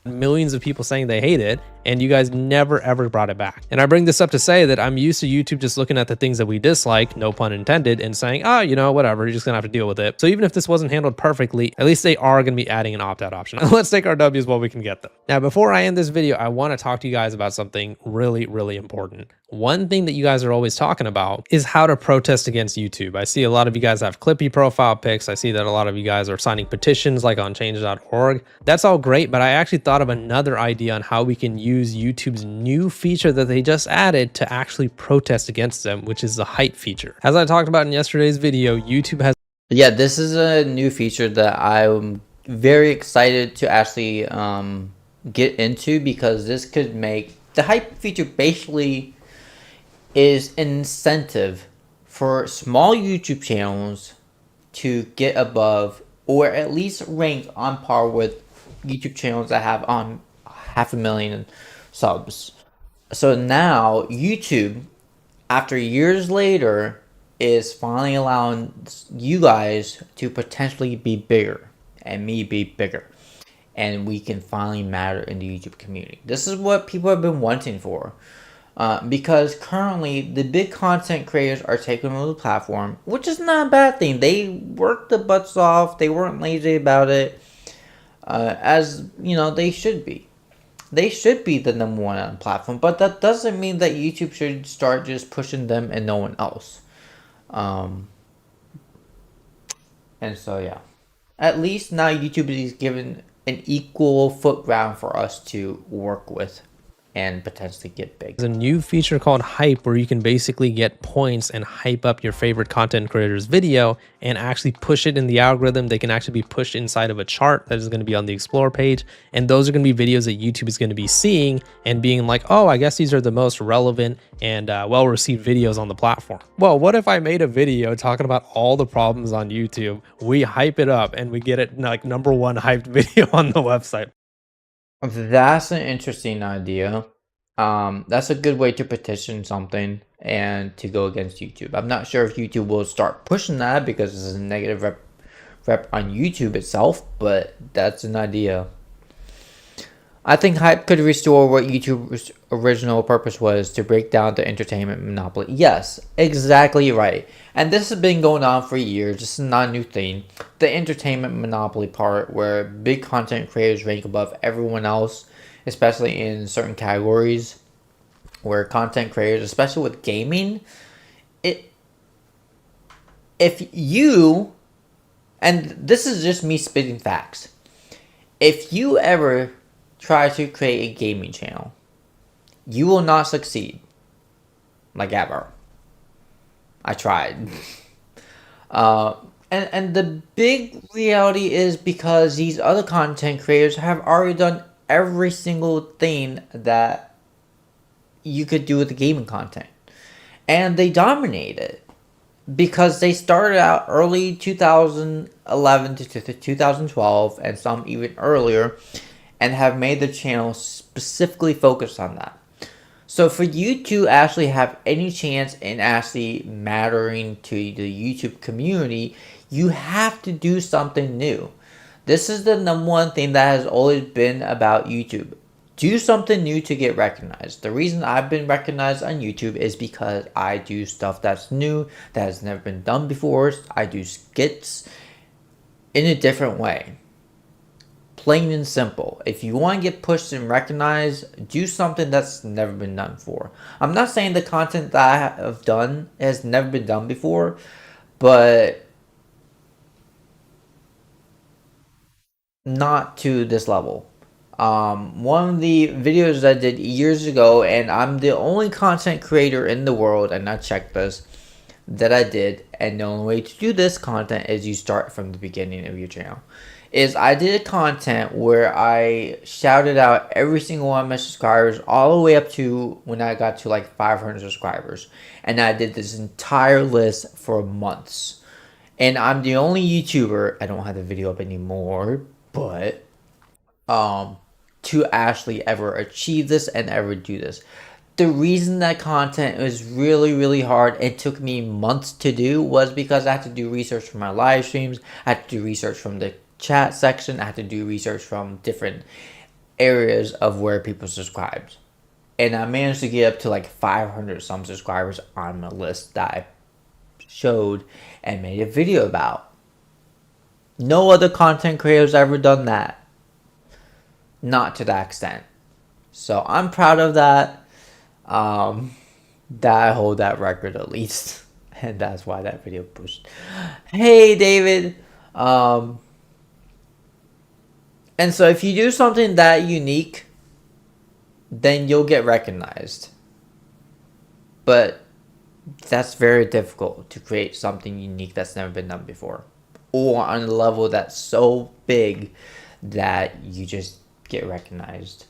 Millions of people saying they hate it, and you guys never ever brought it back. And I bring this up to say that I'm used to YouTube just looking at the things that we dislike, no pun intended, and saying, oh, you know, whatever, you're just gonna have to deal with it. So even if this wasn't handled perfectly, at least they are gonna be adding an opt-out option. Let's take our W's while we can get them. Now, before I end this video, I want to talk to you guys about something really, really important. One thing that you guys are always talking about is how to protest against YouTube. I see a lot of you guys have Clippy profile pics. I see that a lot of you guys are signing petitions like on change.org. That's all great, but I actually thought of another idea on how we can use YouTube's new feature that they just added to actually protest against them, which is the hype feature. As I talked about in yesterday's video, YouTube has. Yeah, this is a new feature that I'm very excited to actually get into, because this could make the hype feature basically is an incentive for small YouTube channels to get above, or at least rank on par with, YouTube channels that have on 500,000 subs. So now YouTube, after years later, is finally allowing you guys to potentially be bigger and me be bigger, and we can finally matter in the YouTube community. This is what people have been wanting for. Because currently the big content creators are taking over the platform, which is not a bad thing. They worked the butts off. They weren't lazy about it. As you know, they should be. They should be the number one on the platform, but that doesn't mean that YouTube should start just pushing them and no one else. And so yeah, at least now YouTube is given an equal foot ground for us to work with and potentially get big. There's a new feature called Hype where you can basically get points and hype up your favorite content creator's video and actually push it in the algorithm. They can actually be pushed inside of a chart that is going to be on the Explore page. And those are going to be videos that YouTube is going to be seeing and being like, oh, I guess these are the most relevant and well-received videos on the platform. Well, what if I made a video talking about all the problems on YouTube? We hype it up and we get it like #1 hyped video on the website. That's an interesting idea. That's a good way to petition something and to go against YouTube. I'm not sure if YouTube will start pushing that because it's a negative rep on YouTube itself, but that's an idea. I think Hype could restore what YouTube's original purpose was, to break down the entertainment monopoly. Yes, exactly right. And this has been going on for years. This is not a new thing. The entertainment monopoly part, where big content creators rank above everyone else, especially in certain categories, where content creators, especially with gaming, if you, and this is just me spitting facts, if you ever try to create a gaming channel, you will not succeed. Like ever. I tried. And the big reality is because these other content creators have already done every single thing that you could do with the gaming content. And they dominated. Because they started out early 2011 to 2012, and some even earlier, and have made the channel specifically focused on that. So for you to actually have any chance in actually mattering to the YouTube community, you have to do something new. This is the #1 thing that has always been about YouTube. Do something new to get recognized. The reason I've been recognized on YouTube is because I do stuff that's new, that has never been done before. I do skits in a different way. Plain and simple. If you want to get pushed and recognized, do something that's never been done before. I'm not saying the content that I have done has never been done before, but not to this level. One of the videos I did years ago, and I'm the only content creator in the world, and I checked this, that I did, and the only way to do this content is you start from the beginning of your channel. Is I did a content where I shouted out every single one of my subscribers all the way up to when I got to like 500 subscribers. And I did this entire list for months. And I'm the only YouTuber, I don't have the video up anymore, but to actually ever achieve this and ever do this. The reason that content was really hard, it took me months to do, was because I had to do research for my live streams, I had to do research from the chat section, I had to do research from different areas of where people subscribed. And I managed to get up to like 500 some subscribers on the list that I showed and made a video about. No other content creators ever done that. Not to that extent. So I'm proud of that. That I hold that record at least. And that's why that video pushed. Hey David. And so if you do something that unique, then you'll get recognized. But that's very difficult to create something unique that's never been done before. Or on a level that's so big that you just get recognized.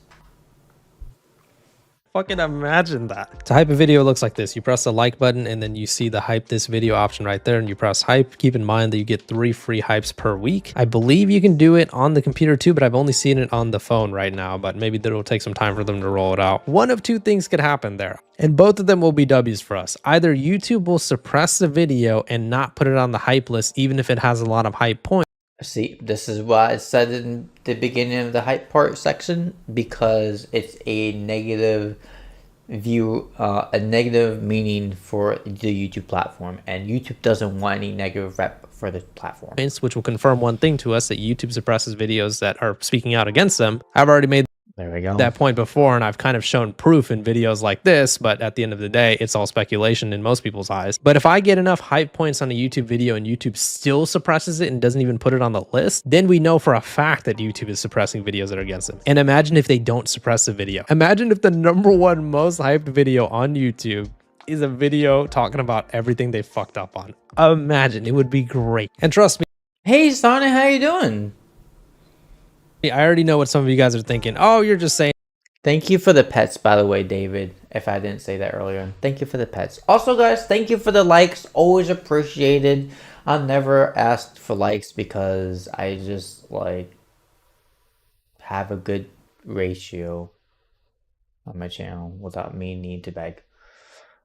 fucking imagine that. To hype a video, it looks like this. You press the like button and then you see the hype this video option right there and you press hype. Keep in mind that you get 3 free hypes per week. I believe you can do it on the computer too, but I've only seen it on the phone right now, but maybe it'll take some time for them to roll it out. One of two things could happen there, and both of them will be W's for us. Either YouTube will suppress the video and not put it on the hype list, even if it has a lot of hype points. See, this is why I said in the beginning of the hype part section, because it's a negative view, a negative meaning for the YouTube platform, and YouTube doesn't want any negative rep for the platform. Which will confirm one thing to us, that YouTube suppresses videos that are speaking out against them. I've already made There we go. that point before, and I've kind of shown proof in videos like this, but at the end of the day, it's all speculation in most people's eyes. But if I get enough hype points on a YouTube video and YouTube still suppresses it and doesn't even put it on the list, then we know for a fact that YouTube is suppressing videos that are against them. And imagine if they don't suppress the video. Imagine if the #1 most hyped video on YouTube is a video talking about everything they fucked up on. Imagine, it would be great. And trust me, Hey Sonic, how you doing? I already know what some of you guys are thinking. Oh, you're just saying. Thank you for the pets, by the way, David, if I didn't say that earlier. Thank you for the pets. Also, guys, thank you for the likes. Always appreciated. I've never asked for likes because I just, like, have a good ratio on my channel without me needing to beg.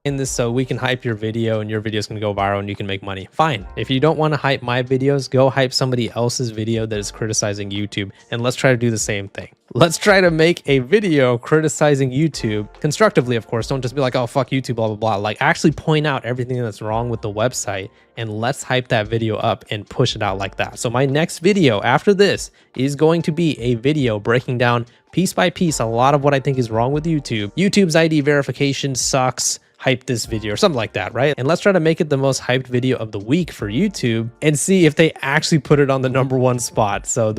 In this so we can hype your video and your video is going to go viral and you can make money. Fine. If you don't want to hype my videos, go hype somebody else's video that is criticizing YouTube, and let's try to do the same thing. Let's try to make a video criticizing YouTube constructively, of course. Don't just be like, oh, fuck YouTube, blah, blah, blah. Like, actually point out everything that's wrong with the website, and let's hype that video up and push it out like that. So my next video after this is going to be a video breaking down piece by piece a lot of what I think is wrong with YouTube. YouTube's ID verification sucks. Hype this video or something like that, right? And let's try to make it the most hyped video of the week for YouTube and see if they actually put it on the #1 spot. So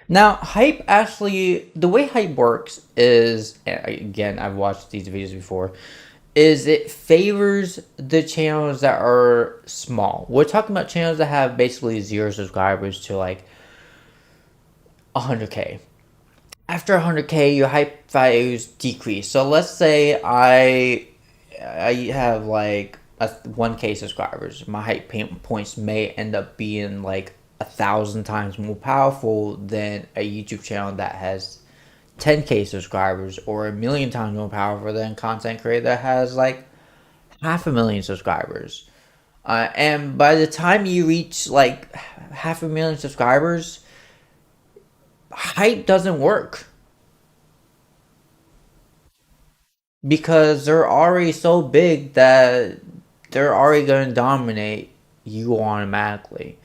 now, hype actually, the way hype works is, again, I've watched these videos before, is it favors the channels that are small. We're talking about channels that have basically 0 subscribers to like 100K. After 100K, your hype values decrease. So let's say I have like 1K subscribers. My hype points may end up being like 1,000 times more powerful than a YouTube channel that has 10K subscribers, or 1,000,000 times more powerful than content creator that has like 500,000 subscribers. And by the time you reach like 500,000 subscribers, hype doesn't work. Because they're already so big that they're already going to dominate you automatically.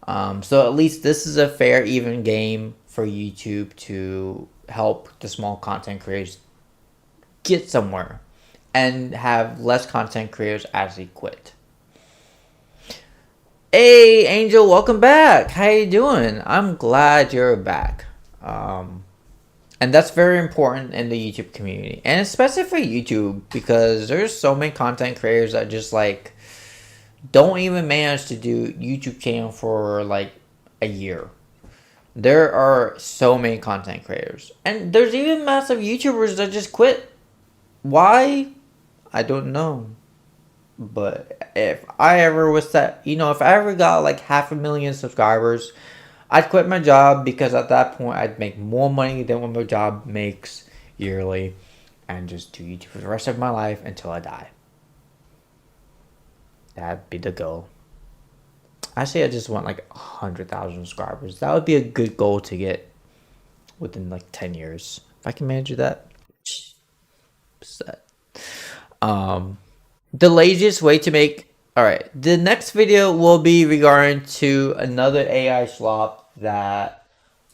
So at least this is a fair, even game for YouTube to help the small content creators get somewhere and have less content creators actually quit. Hey, Angel, welcome back. How you doing? I'm glad you're back. And that's very important in the YouTube community, and especially for YouTube, because there's so many content creators that just like don't even manage to do YouTube channel for like a year. There are so many content creators, and there's even massive YouTubers that just quit. Why? I don't know. But if I ever was that, if I ever got like 500,000 subscribers, I'd quit my job, because at that point I'd make more money than what my job makes yearly, and just do YouTube for the rest of my life until I die. That'd be the goal. Actually, I just want like 100,000 subscribers. That would be a good goal to get within like 10 years. If I can manage that, set. The laziest way to make... Alright, the next video will be regarding to another AI slop that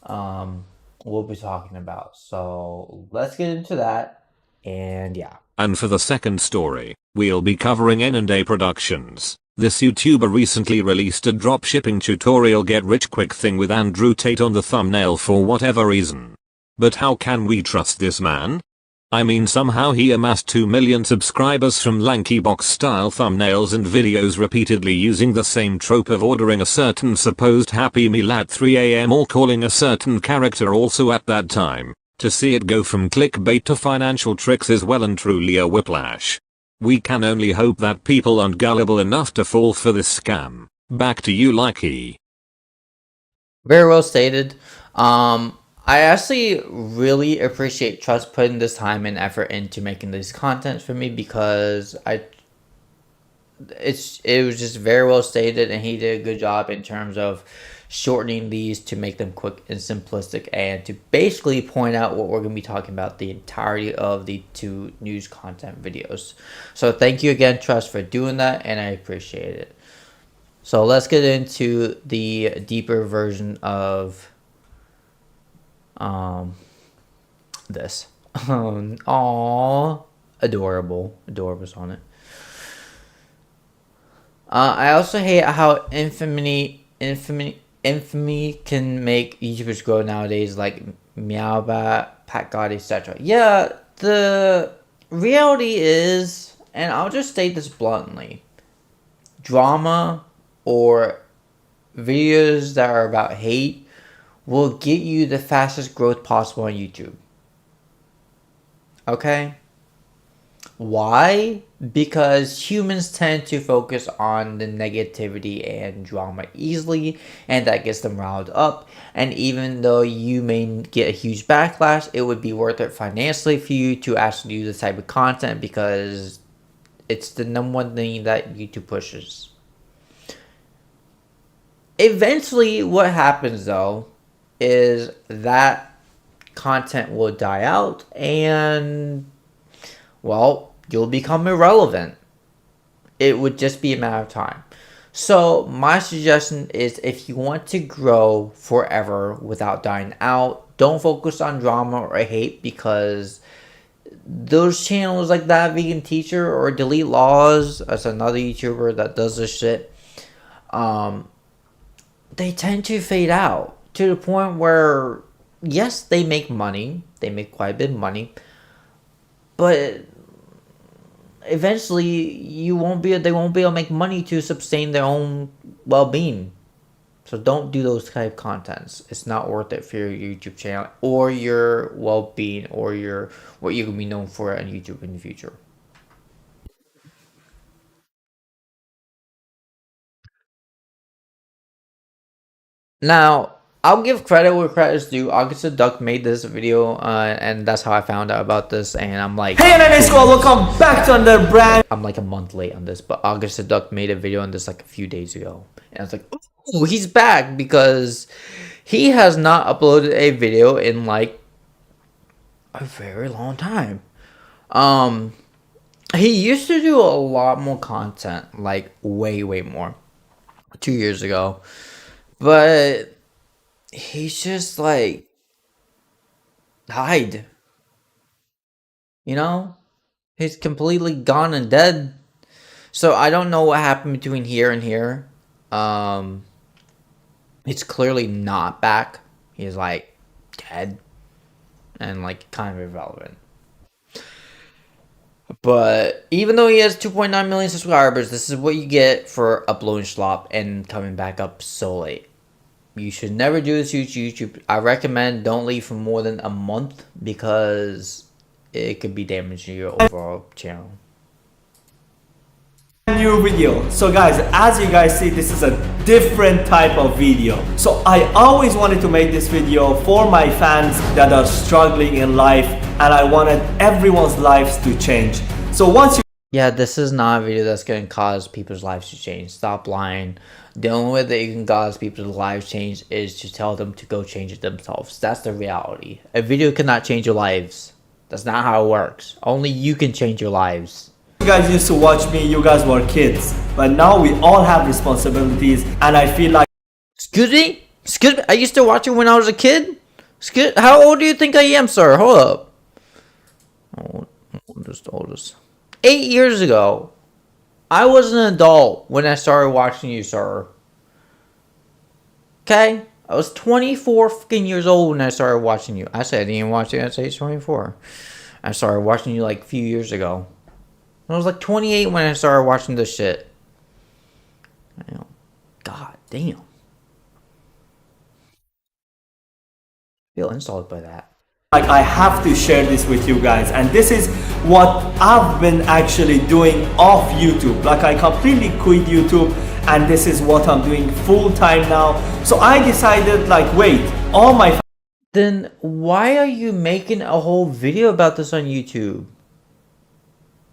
we'll be talking about. So let's get into that, and yeah. And for the second story, we'll be covering N&A Productions. This YouTuber recently released a dropshipping tutorial get rich quick thing with Andrew Tate on the thumbnail for whatever reason. But how can we trust this man? I mean, somehow he amassed 2 million subscribers from lanky box style thumbnails and videos repeatedly using the same trope of ordering a certain supposed Happy Meal at 3 AM or calling a certain character also at that time. To see it go from clickbait to financial tricks is well and truly a whiplash. We can only hope that people aren't gullible enough to fall for this scam. Back to you, Likey. Very well stated. I actually really appreciate Trust putting this time and effort into making this content for me, because it was just very well stated, and he did a good job in terms of shortening these to make them quick and simplistic, and to basically point out what we're going to be talking about the entirety of the 2 news content videos. So thank you again, Trust, for doing that, and I appreciate it. So let's get into the deeper version of this. Aww, adorable's on it. I also hate how infamy can make YouTubers grow nowadays, like Meowbat, Pat God, etc. Yeah, the reality is, and I'll just state this bluntly, drama or videos that are about hate will get you the fastest growth possible on YouTube. Okay? Why? Because humans tend to focus on the negativity and drama easily, and that gets them riled up. And even though you may get a huge backlash, it would be worth it financially for you to actually do this type of content, because it's the #1 thing that YouTube pushes. Eventually, what happens though is that content will die out, and well, you'll become irrelevant. It would just be a matter of time. So my suggestion is, if you want to grow forever without dying out, don't focus on drama or hate, because those channels like That Vegan Teacher or Delete Laws, that's another YouTuber that does this shit, they tend to fade out to the point where, yes, they make money. They make quite a bit of money. But eventually, they won't be able to make money to sustain their own well-being. So don't do those type of contents. It's not worth it for your YouTube channel or your well-being or what you're going to be known for on YouTube in the future. Now, I'll give credit where credit is due. August the Duck made this video, and that's how I found out about this. And I'm like, hey NNA Squad, welcome back to another brand. I'm like a month late on this, but August the Duck made a video on this like a few days ago. And I was like, oh, he's back, because he has not uploaded a video in like a very long time. He used to do a lot more content, like way more, 2 years ago. But he's just like died. You know? He's completely gone and dead. So I don't know what happened between here and here. It's clearly not back. He's like dead and like kind of irrelevant. But even though he has 2.9 million subscribers, this is what you get for uploading slop and coming back up so late. You should never do this to YouTube. I recommend don't leave for more than a month, because it could be damaging your overall channel. New video. So guys, as you guys see, this is a different type of video. So I always wanted to make this video for my fans that are struggling in life, and I wanted everyone's lives to change. So once you Yeah, this is not a video that's going to cause people's lives to change. Stop lying. The only way that you can cause people's lives change is to tell them to go change it themselves. That's the reality. A video cannot change your lives. That's not how it works. Only you can change your lives. guys used to watch me, you guys were kids, but now we all have responsibilities, and I feel like Excuse me? Excuse me? I used to watch it when I was a kid? How old do you think I am, sir? Hold up. Oldest. 8 years ago. I was an adult when I started watching you, sir. Okay? I was 24 fucking years old when I started watching you. I said I didn't watch it at age 24. I started watching you like a few years ago. I was like 28 when I started watching this shit. God damn. I feel insulted by that. Like, I have to share this with you guys, and this is what I've been actually doing off YouTube. Like, I completely quit YouTube, and this is what I'm doing full time now. So I decided, like, wait, all my Then why are you making a whole video about this on YouTube?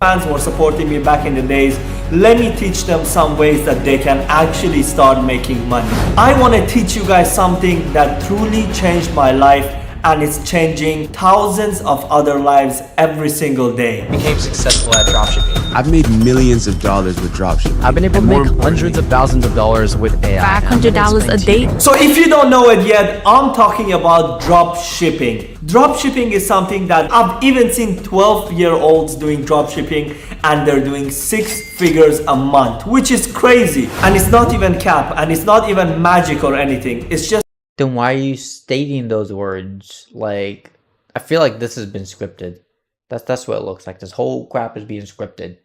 fans were supporting me back in the days. Let me teach them some ways that they can actually start making money. I want to teach you guys something that truly changed my life, and it's changing thousands of other lives every single day. Became successful at dropshipping. I've made millions of dollars with dropshipping. I've been able to make hundreds of thousands of dollars with AI. $500 a day. So if you don't know it yet, I'm talking about drop shipping. Drop shipping is something that I've even seen 12-year-olds doing drop shipping, and they're doing 6 figures a month, which is crazy. And it's not even cap, and it's not even magic or anything. It's just Then why are you stating those words? Like, I feel like this has been scripted. That's what it looks like. This whole crap is being scripted.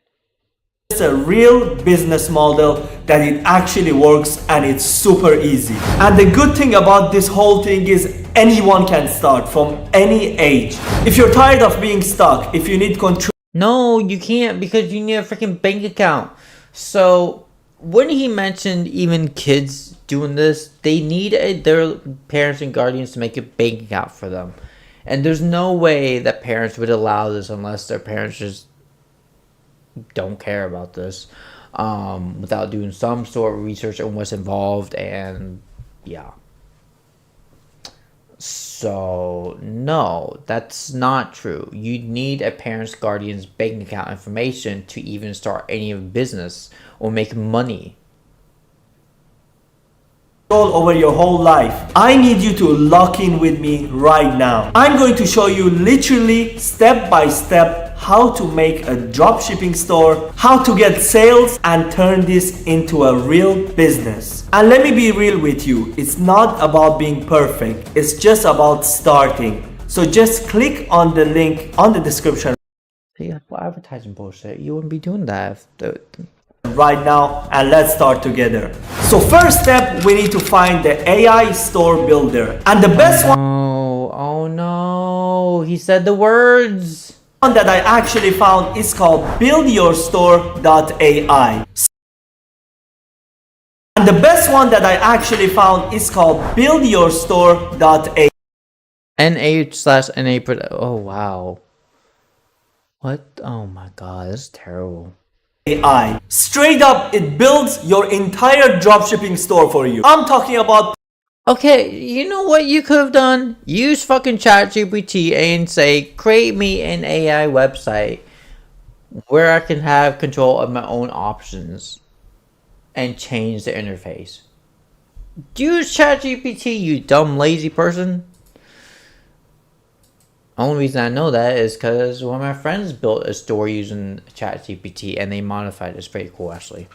a real business model that it actually works, and it's super easy. And the good thing about this whole thing is anyone can start from any age. If you're tired of being stuck, if you need control. No, you can't, because you need a freaking bank account. So when he mentioned even kids doing this, they need their parents and guardians to make a bank account for them. And there's no way that parents would allow this unless their parents just don't care about this, without doing some sort of research on what's involved. And yeah, so no, that's not true. You need a parent's guardian's bank account information to even start any business or make money over your whole life. I need you to lock in with me right now. I'm going to show you literally step by step how to make a dropshipping store, how to get sales and turn this into a real business. And let me be real with you, it's not about being perfect, it's just about starting. So just click on the link on the description. Yeah, well, advertising bullshit. You wouldn't be doing that right now, and let's start together. So first step, we need to find the AI store builder, and the best one. Oh no, he said the words. One that I actually found is called buildyourstore.ai. And the best one that I actually found is called buildyourstore.ai. NH/NA. Oh wow. What? Oh my god, this is terrible. AI. Straight up, it builds your entire dropshipping store for you. I'm talking about. Okay, you know what you could have done? Use fucking ChatGPT and say, create me an AI website where I can have control of my own options and change the interface. Use ChatGPT, you dumb lazy person. Only reason I know that is because one of my friends built a store using ChatGPT and they modified it. It's pretty cool, actually.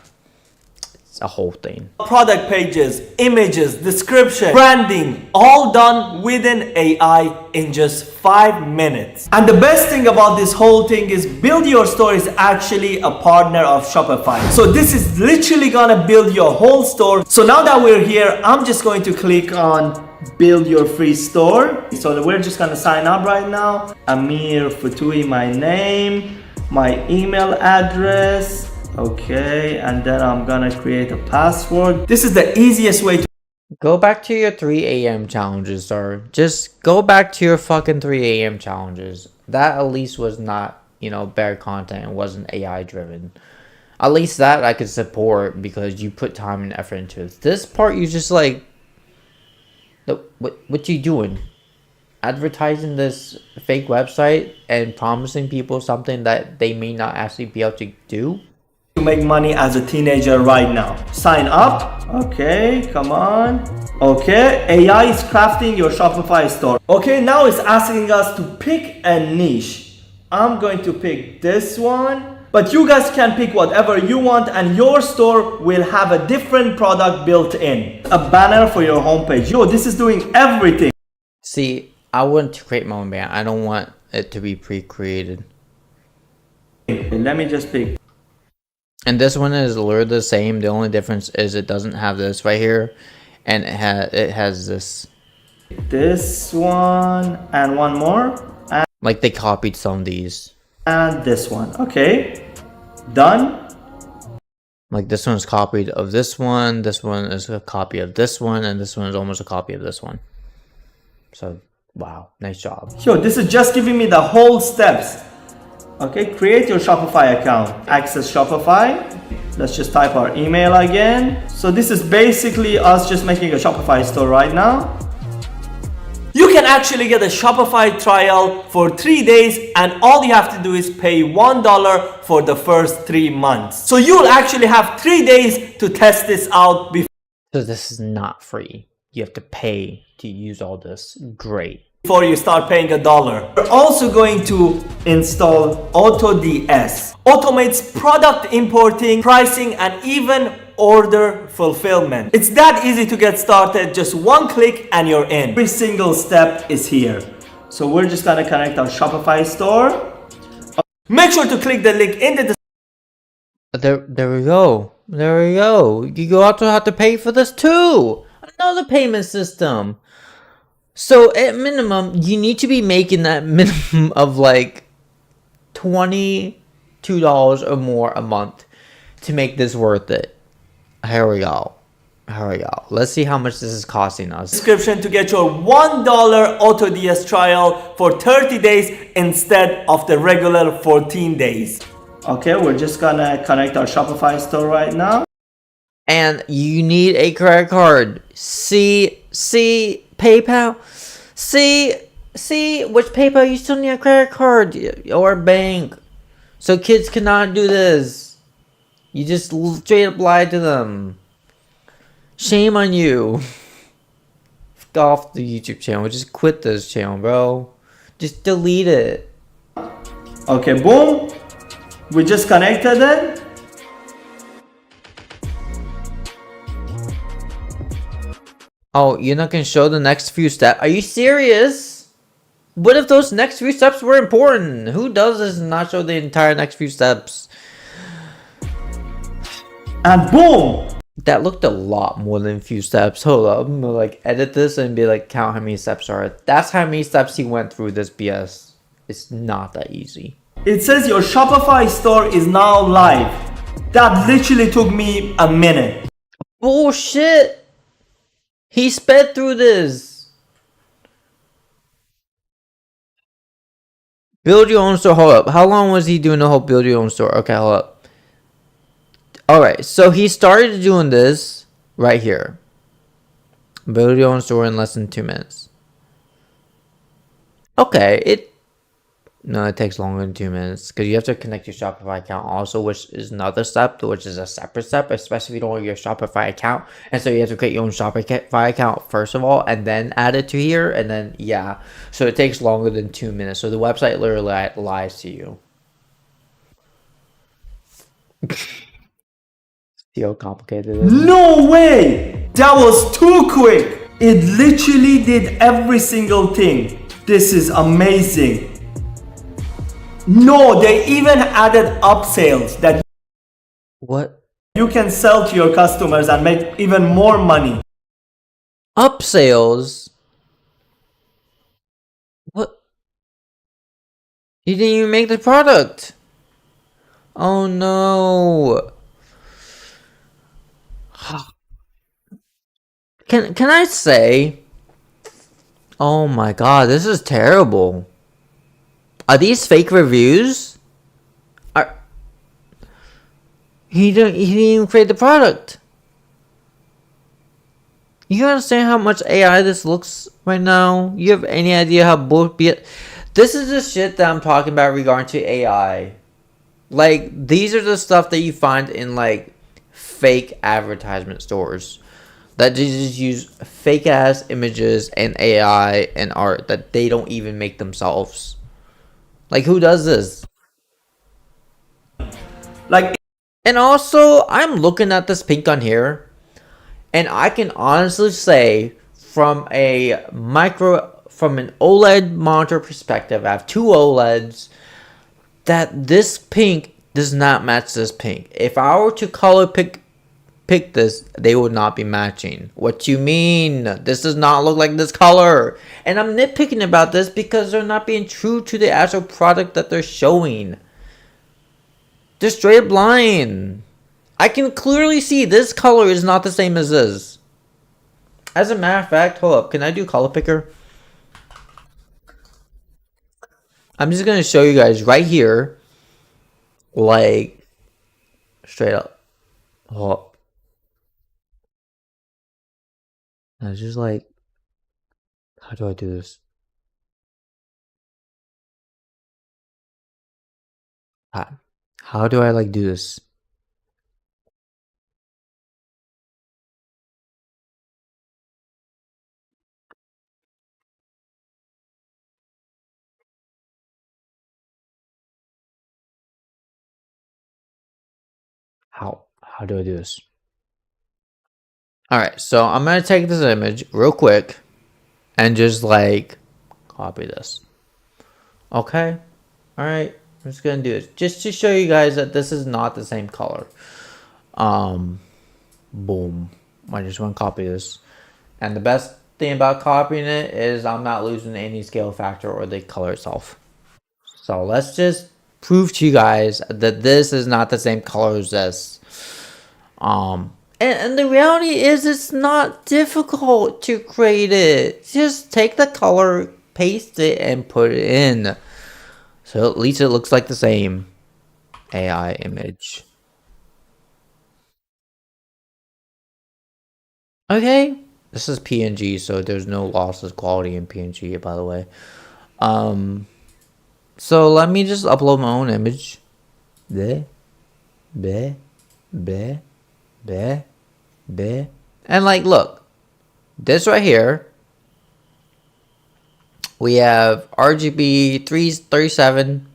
It's a whole thing. Product pages, images, description, branding, all done within AI in just 5 minutes. And the best thing about this whole thing is Build Your Store is actually a partner of Shopify. So this is literally gonna build your whole store. So now that we're here, I'm just going to click on build your free store. So we're just gonna sign up right now. Amir Futui, my name, my email address. Okay, and then I'm gonna create a password. This is the easiest way to go back to your 3 a.m. challenges, sir. Just go back to your fucking 3 a.m. challenges. That at least was not, you know, bad content and wasn't AI driven. At least that I could support because you put time and effort into it. This part, you just like, what you doing? Advertising this fake website and promising people something that they may not actually be able to do? To make money as a teenager right now. Sign up. Okay, come on. Okay, AI is crafting your Shopify store. Okay, now it's asking us to pick a niche. I'm going to pick this one. But you guys can pick whatever you want and your store will have a different product built in. A banner for your homepage. Yo, this is doing everything. See, I want to create my own banner. I don't want it to be pre-created. Let me just pick. And this one is literally the same. The only difference is it doesn't have this right here, and it has this. This one and one more. Like they copied some of these. And this one. Okay. Done. Like this one's copied of this one is a copy of this one, and this one is almost a copy of this one. So, wow, nice job. Yo, this is just giving me the whole steps. Okay, create your Shopify account. Access Shopify. Let's just type our email again. So this is basically us just making a Shopify store right now. You can actually get a Shopify trial for 3 days, and all you have to do is pay $1 for the first 3 months. So you'll actually have 3 days to test this out before. So this is not free. You have to pay to use all this. Great. Before you start paying $1. We're also going to install AutoDS. Automates product importing, pricing, and even order fulfillment. It's that easy to get started. Just one click and you're in. Every single step is here. So we're just gonna connect our Shopify store. Make sure to click the link in the description. There we go. There we go. You also have to pay for this too. Another payment system. So at minimum, you need to be making that minimum of like $22 or more a month to make this worth it. Here we go. Here we go. Let's see how much this is costing us. Description to get your $1 AutoDS trial for 30 days instead of the regular 14 days. Okay, we're just gonna connect our Shopify store right now. And you need a credit card. See PayPal. See which PayPal you still need a credit card or bank. So kids cannot do this. You just straight up lie to them. Shame on you. Fuck off the YouTube channel. Just quit this channel, bro. Just delete it. Okay, boom. We just connected it. Oh, you're not gonna show the next few steps? Are you serious? What if those next few steps were important? Who does this and not show the entire next few steps? And boom! That looked a lot more than a few steps. Hold up, I'm gonna like edit this and be like, count how many steps are. That's how many steps he went through this BS. It's not that easy. It says your Shopify store is now live. That literally took me a minute. Bullshit! He sped through this. Build your own store. Hold up. How long was he doing the whole build your own store? Okay, hold up. Alright, so he started doing this right here. Build your own store in less than 2 minutes. Okay, it takes longer than 2 minutes because you have to connect your Shopify account also, which is another step, which is a separate step, especially if you don't have your Shopify account. And so you have to create your own Shopify account first of all, and then add it to here, and then yeah. So it takes longer than 2 minutes. So the website literally lies to you. See how complicated it is? No way! That was too quick! It literally did every single thing. This is amazing. No, they even added upsells that What? you can sell to your customers and make even more money. Upsales? What? You didn't even make the product. Oh no. Can I say? Oh my god, this is terrible. Are these fake reviews? He didn't even create the product. You understand how much AI this looks right now? You have any idea how bullshit? This is the shit that I'm talking about regarding to AI. Like, these are the stuff that you find in like fake advertisement stores that just use fake ass images and AI and art that they don't even make themselves. Like, who does this? Like, and also, I'm looking at this pink on here, and I can honestly say from an OLED monitor perspective, I have 2 OLEDs, that this pink does not match this pink. If I were to color pick pick this, they would not be matching. What you mean? This does not look like this color. And I'm nitpicking about this because they're not being true to the actual product that they're showing. They're straight up lying. I can clearly see this color is not the same as this. As a matter of fact, hold up. Can I do color picker? I'm just going to show you guys right here. Like, straight up. Hold up. I was just like, how do I do this? How do I like do this? How do I do this? Alright, so I'm gonna take this image real quick and just like copy this. Okay? Alright, I'm just gonna do this. Just to show you guys that this is not the same color. Boom. I just want to copy this. And the best thing about copying it is I'm not losing any scale factor or the color itself. So let's just prove to you guys that this is not the same color as this. And the reality is it's not difficult to create it. Just take the color, paste it, and put it in. So at least it looks like the same AI image. Okay. This is PNG, so there's no loss of quality in PNG, by the way. So let me just upload my own image. Bleh. Bleh. Bleh. Bleh. Bleh. And like, look. This right here. We have RGB 337.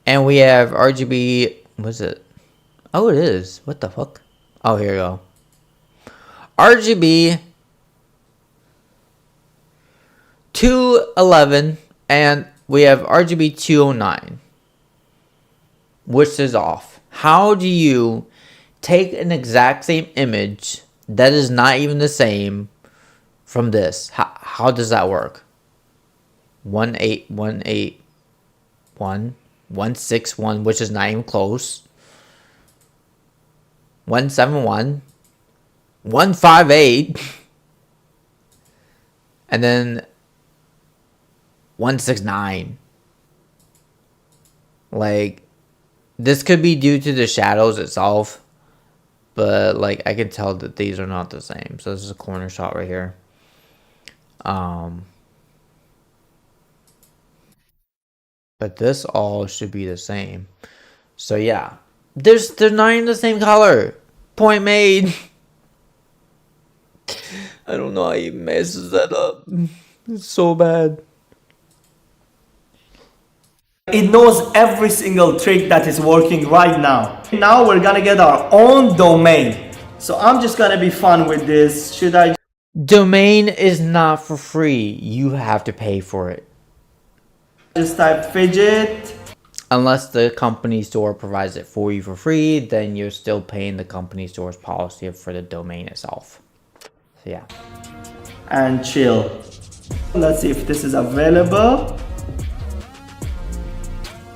And we have RGB... What's it? Oh, it is. What the fuck? Oh, here we go. RGB 211 and we have RGB 209, which is off. How do you take an exact same image that is not even the same from this? How does that work? 18181 161, which is not even close. 171 158 and then 169. Like, this could be due to the shadows itself, but like I can tell that these are not the same. So this is a corner shot right here. But this all should be the same. So yeah, they're not even the same color. Point made. I don't know how he messes that up. It's so bad. It knows every single trick that is working right now. Now we're gonna get our own domain. So I'm just gonna be fun with this. Should I? Domain is not for free. You have to pay for it. Just type fidget. Unless the company store provides it for you for free, then you're still paying the company store's policy for the domain itself. So yeah. And chill. Let's see if this is available.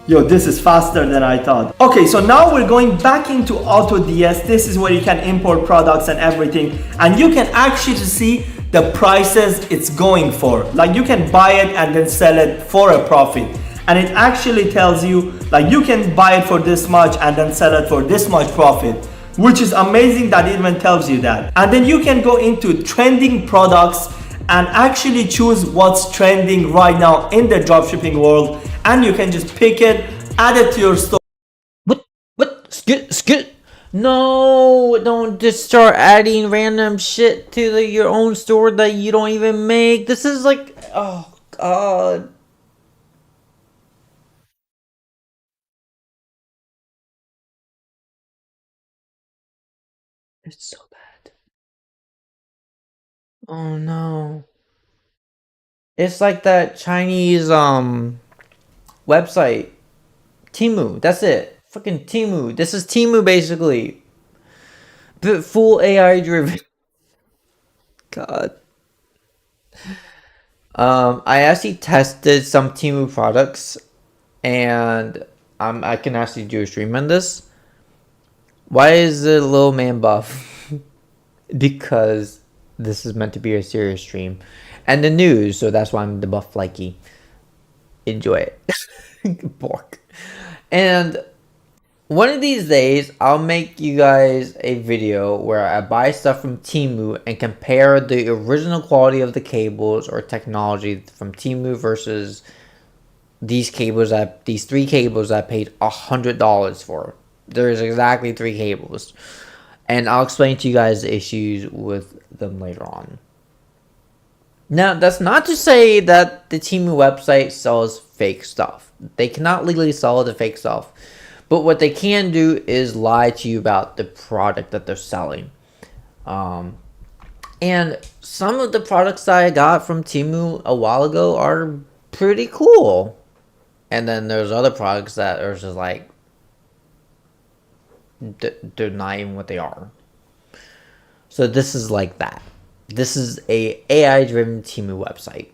Yo, this is faster than I thought. Okay, so now we're going back into AutoDS. This is where you can import products and everything. And you can actually see the prices it's going for. Like, you can buy it and then sell it for a profit. And it actually tells you, like, you can buy it for this much and then sell it for this much profit. Which is amazing that it even tells you that. And then you can go into trending products and actually choose what's trending right now in the dropshipping world. And you can just pick it, add it to your store. What? Skit. No, don't just start adding random shit to your own store that you don't even make. This is like, oh god. It's so bad. Oh no. It's like that Chinese website. Temu, that's it. Fucking Temu. This is Temu basically. But full AI driven. God. I actually tested some Temu products, and I can actually do a stream on this. Why is the little man buff? Because this is meant to be a serious stream, and the news, so that's why I'm the buff likey. Enjoy it. Pork. And one of these days, I'll make you guys a video where I buy stuff from Temu and compare the original quality of the cables or technology from Temu versus these three cables I paid $100 for. There's exactly 3 cables. And I'll explain to you guys the issues with them later on. Now, that's not to say that the Temu website sells fake stuff. They cannot legally sell the fake stuff. But what they can do is lie to you about the product that they're selling. And some of the products that I got from Temu a while ago are pretty cool. And then there's other products that are just like, they're not even what they are. So this is like that. This is a AI-driven Temu website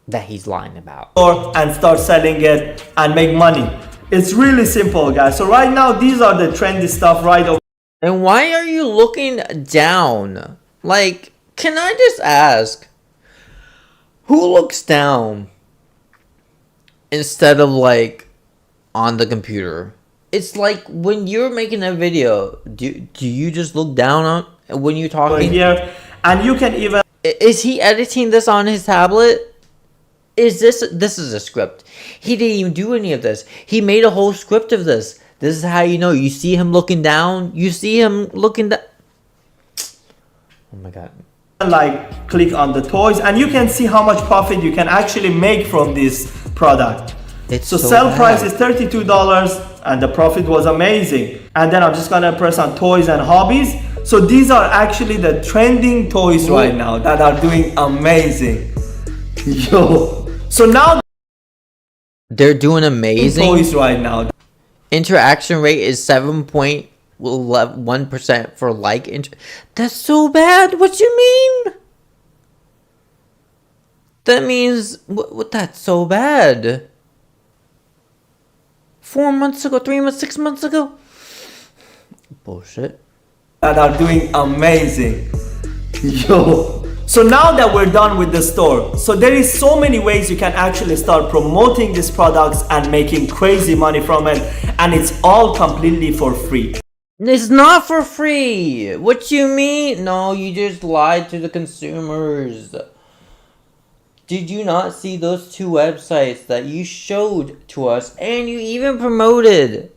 that he's lying about. And start selling it and make money. It's really simple, guys. So right now, these are the trendy stuff right over. And why are you looking down? Like, can I just ask, who looks down instead of like on the computer? It's like when you're making a video, do you just look down on when you're talking? Here, and you can even. Is he editing this on his tablet? This is a script. He didn't even do any of this. He made a whole script of this. This is how you know. You see him looking down. You see him looking down. Oh my god. Like click on the toys and you can see how much profit you can actually make from this product. So sell price is $32 and the profit was amazing. And then I'm just gonna press on toys and hobbies. So these are actually the trending toys right now that are doing amazing. Yo. So now they're doing amazing toys right now. Interaction rate is 7.1% for like. That's so bad. What you mean? That means what? That's so bad. 4 months ago, 3 months, 6 months ago. Bullshit. That are doing amazing. Yo. So now that we're done with the store, so there is so many ways you can actually start promoting these products and making crazy money from it, and it's all completely for free. It's not for free. What you mean? No, you just lied to the consumers. Did you not see those 2 websites that you showed to us and you even promoted?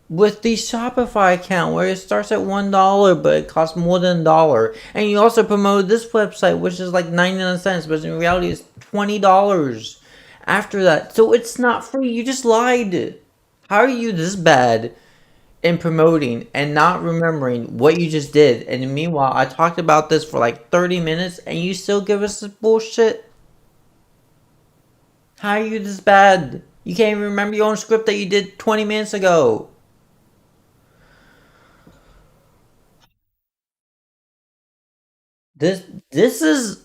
With the Shopify account where it starts at $1 but it costs more than $1. And you also promoted this website which is like 99 cents but in reality it's $20 after that. So it's not free. You just lied. How are you this bad in promoting and not remembering what you just did? And meanwhile I talked about this for like 30 minutes and you still give us this bullshit? How are you this bad? You can't even remember your own script that you did 20 minutes ago. This is...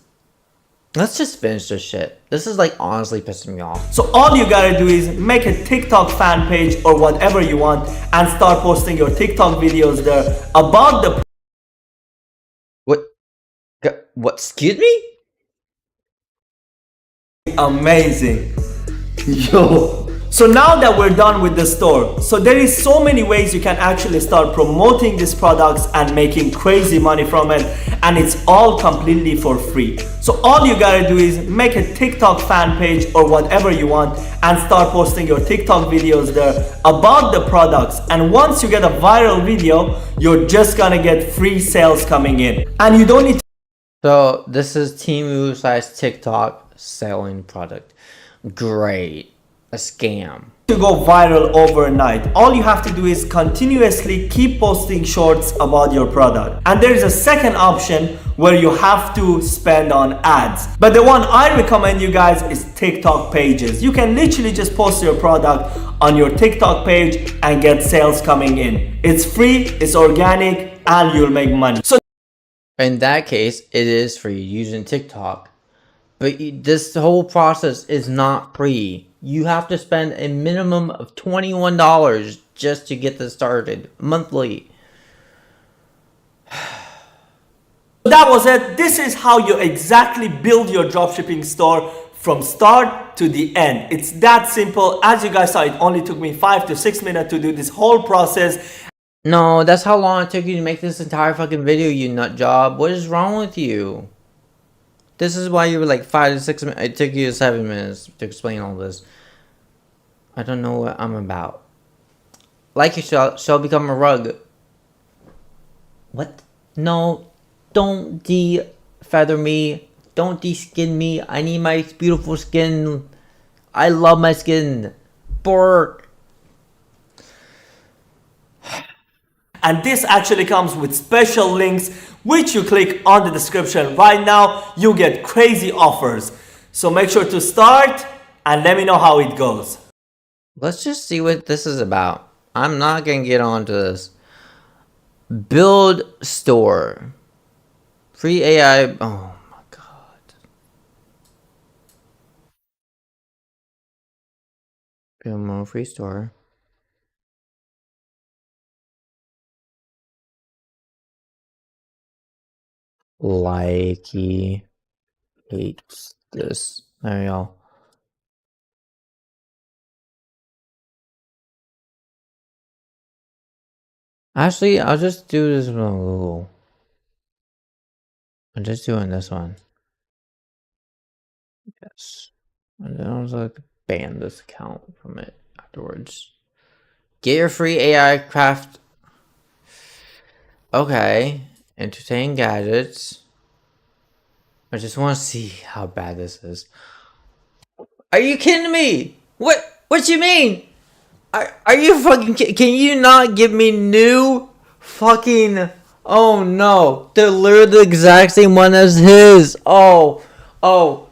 Let's just finish this shit. This is like honestly pissing me off. So all you gotta do is make a TikTok fan page or whatever you want and start posting your TikTok videos there about the... What? Excuse me? Amazing. Yo. So now that we're done with the store, so there is so many ways you can actually start promoting these products and making crazy money from it, and it's all completely for free. So all you gotta do is make a TikTok fan page or whatever you want and start posting your TikTok videos there about the products, and once you get a viral video, you're just gonna get free sales coming in, and you don't need to... So this is Temu / TikTok selling product. Great. A scam. To go viral overnight. All you have to do is continuously keep posting shorts about your product. And there is a second option where you have to spend on ads. But the one I recommend you guys is TikTok pages. You can literally just post your product on your TikTok page and get sales coming in. It's free, it's organic, and you'll make money. So in that case, it is free using TikTok. But this whole process is not free. You have to spend a minimum of $21 just to get this started monthly. that was it. This is how you exactly build your dropshipping store from start to the end. It's that simple. As you guys saw, it only took me 5 to 6 minutes to do this whole process. No, that's how long it took you to make this entire fucking video, you nut job. What is wrong with you? This is why you were like 5 to 6 minutes. It took you 7 minutes to explain all this. I don't know what I'm about. Like you shall become a rug. What? No, don't de-feather me. Don't de-skin me. I need my beautiful skin. I love my skin. Bork. And this actually comes with special links, which you click on the description right now. You get crazy offers. So make sure to start and let me know how it goes. Let's just see what this is about. I'm not gonna get onto this. Build store. Free AI. Oh my god. Build more free store. Likey hates this. There you go. Actually, I'll just do this one on Google. I'm just doing this one. Yes. And then I was like, ban this account from it afterwards. Get your free AI craft. Okay. Entertain gadgets. I just want to see how bad this is. Are you kidding me? What you mean? Are you fucking can you not give me new fucking... Oh no, they're literally the exact same one as his. Oh,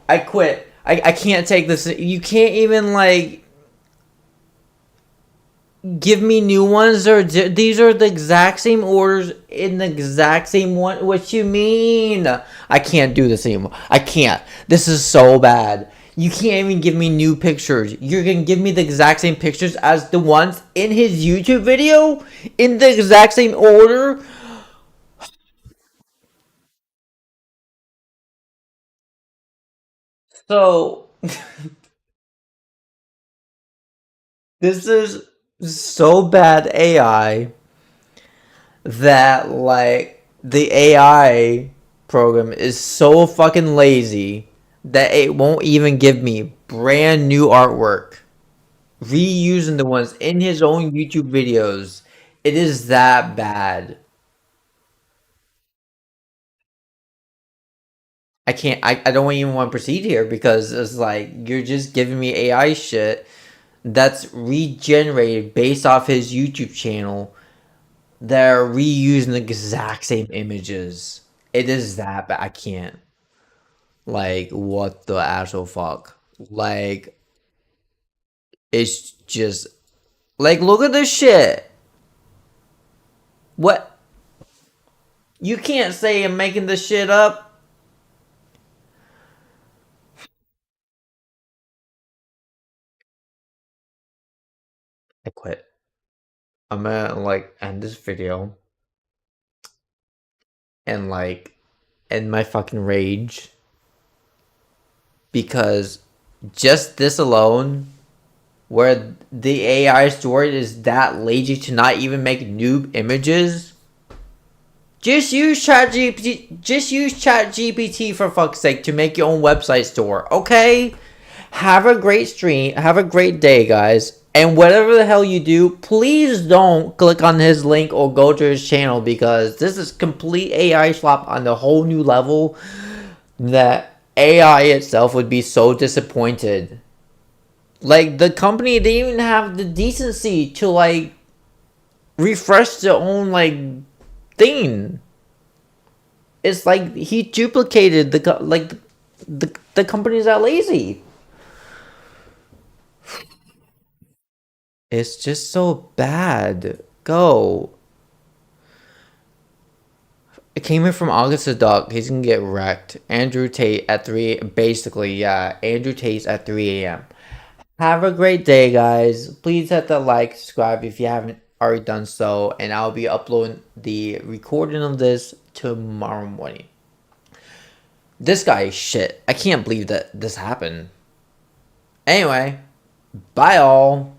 I quit. I can't take this. You can't even like give me new ones, or these are the exact same orders in the exact same one. What you mean? I can't do this anymore. I can't. This is so bad. You can't even give me new pictures. You're gonna give me the exact same pictures as the ones in his YouTube video in the exact same order. So this is so bad AI that like the AI program is so fucking lazy that it won't even give me brand new artwork, reusing the ones in his own YouTube videos. It is that bad. I can't. I don't even want to proceed here because it's like you're just giving me AI shit that's regenerated based off his YouTube channel. They're reusing the exact same images. It is that bad. I can't. Like, what the actual fuck? Like, it's just... Like, look at this shit. What? You can't say I'm making this shit up. I quit. I'm gonna, like, end this video. And, like, end my fucking rage. Because just this alone, where the AI story is that lazy to not even make new images, just use ChatGPT for fuck's sake to make your own website store, okay? Have a great stream, have a great day, guys. And whatever the hell you do, please don't click on his link or go to his channel, because this is complete AI slop on the whole new level that AI itself would be so disappointed. Like, the company, they didn't even have the decency to, like, refresh their own, like, thing. It's like he duplicated the companies that lazy. It's just so bad. Go. It came in from August the Duck. He's gonna get wrecked. Andrew Tate at 3. Basically, yeah. Andrew Tate's at 3 a.m. Have a great day, guys. Please hit the like, subscribe if you haven't already done so. And I'll be uploading the recording of this tomorrow morning. This guy is shit. I can't believe that this happened. Anyway, bye all.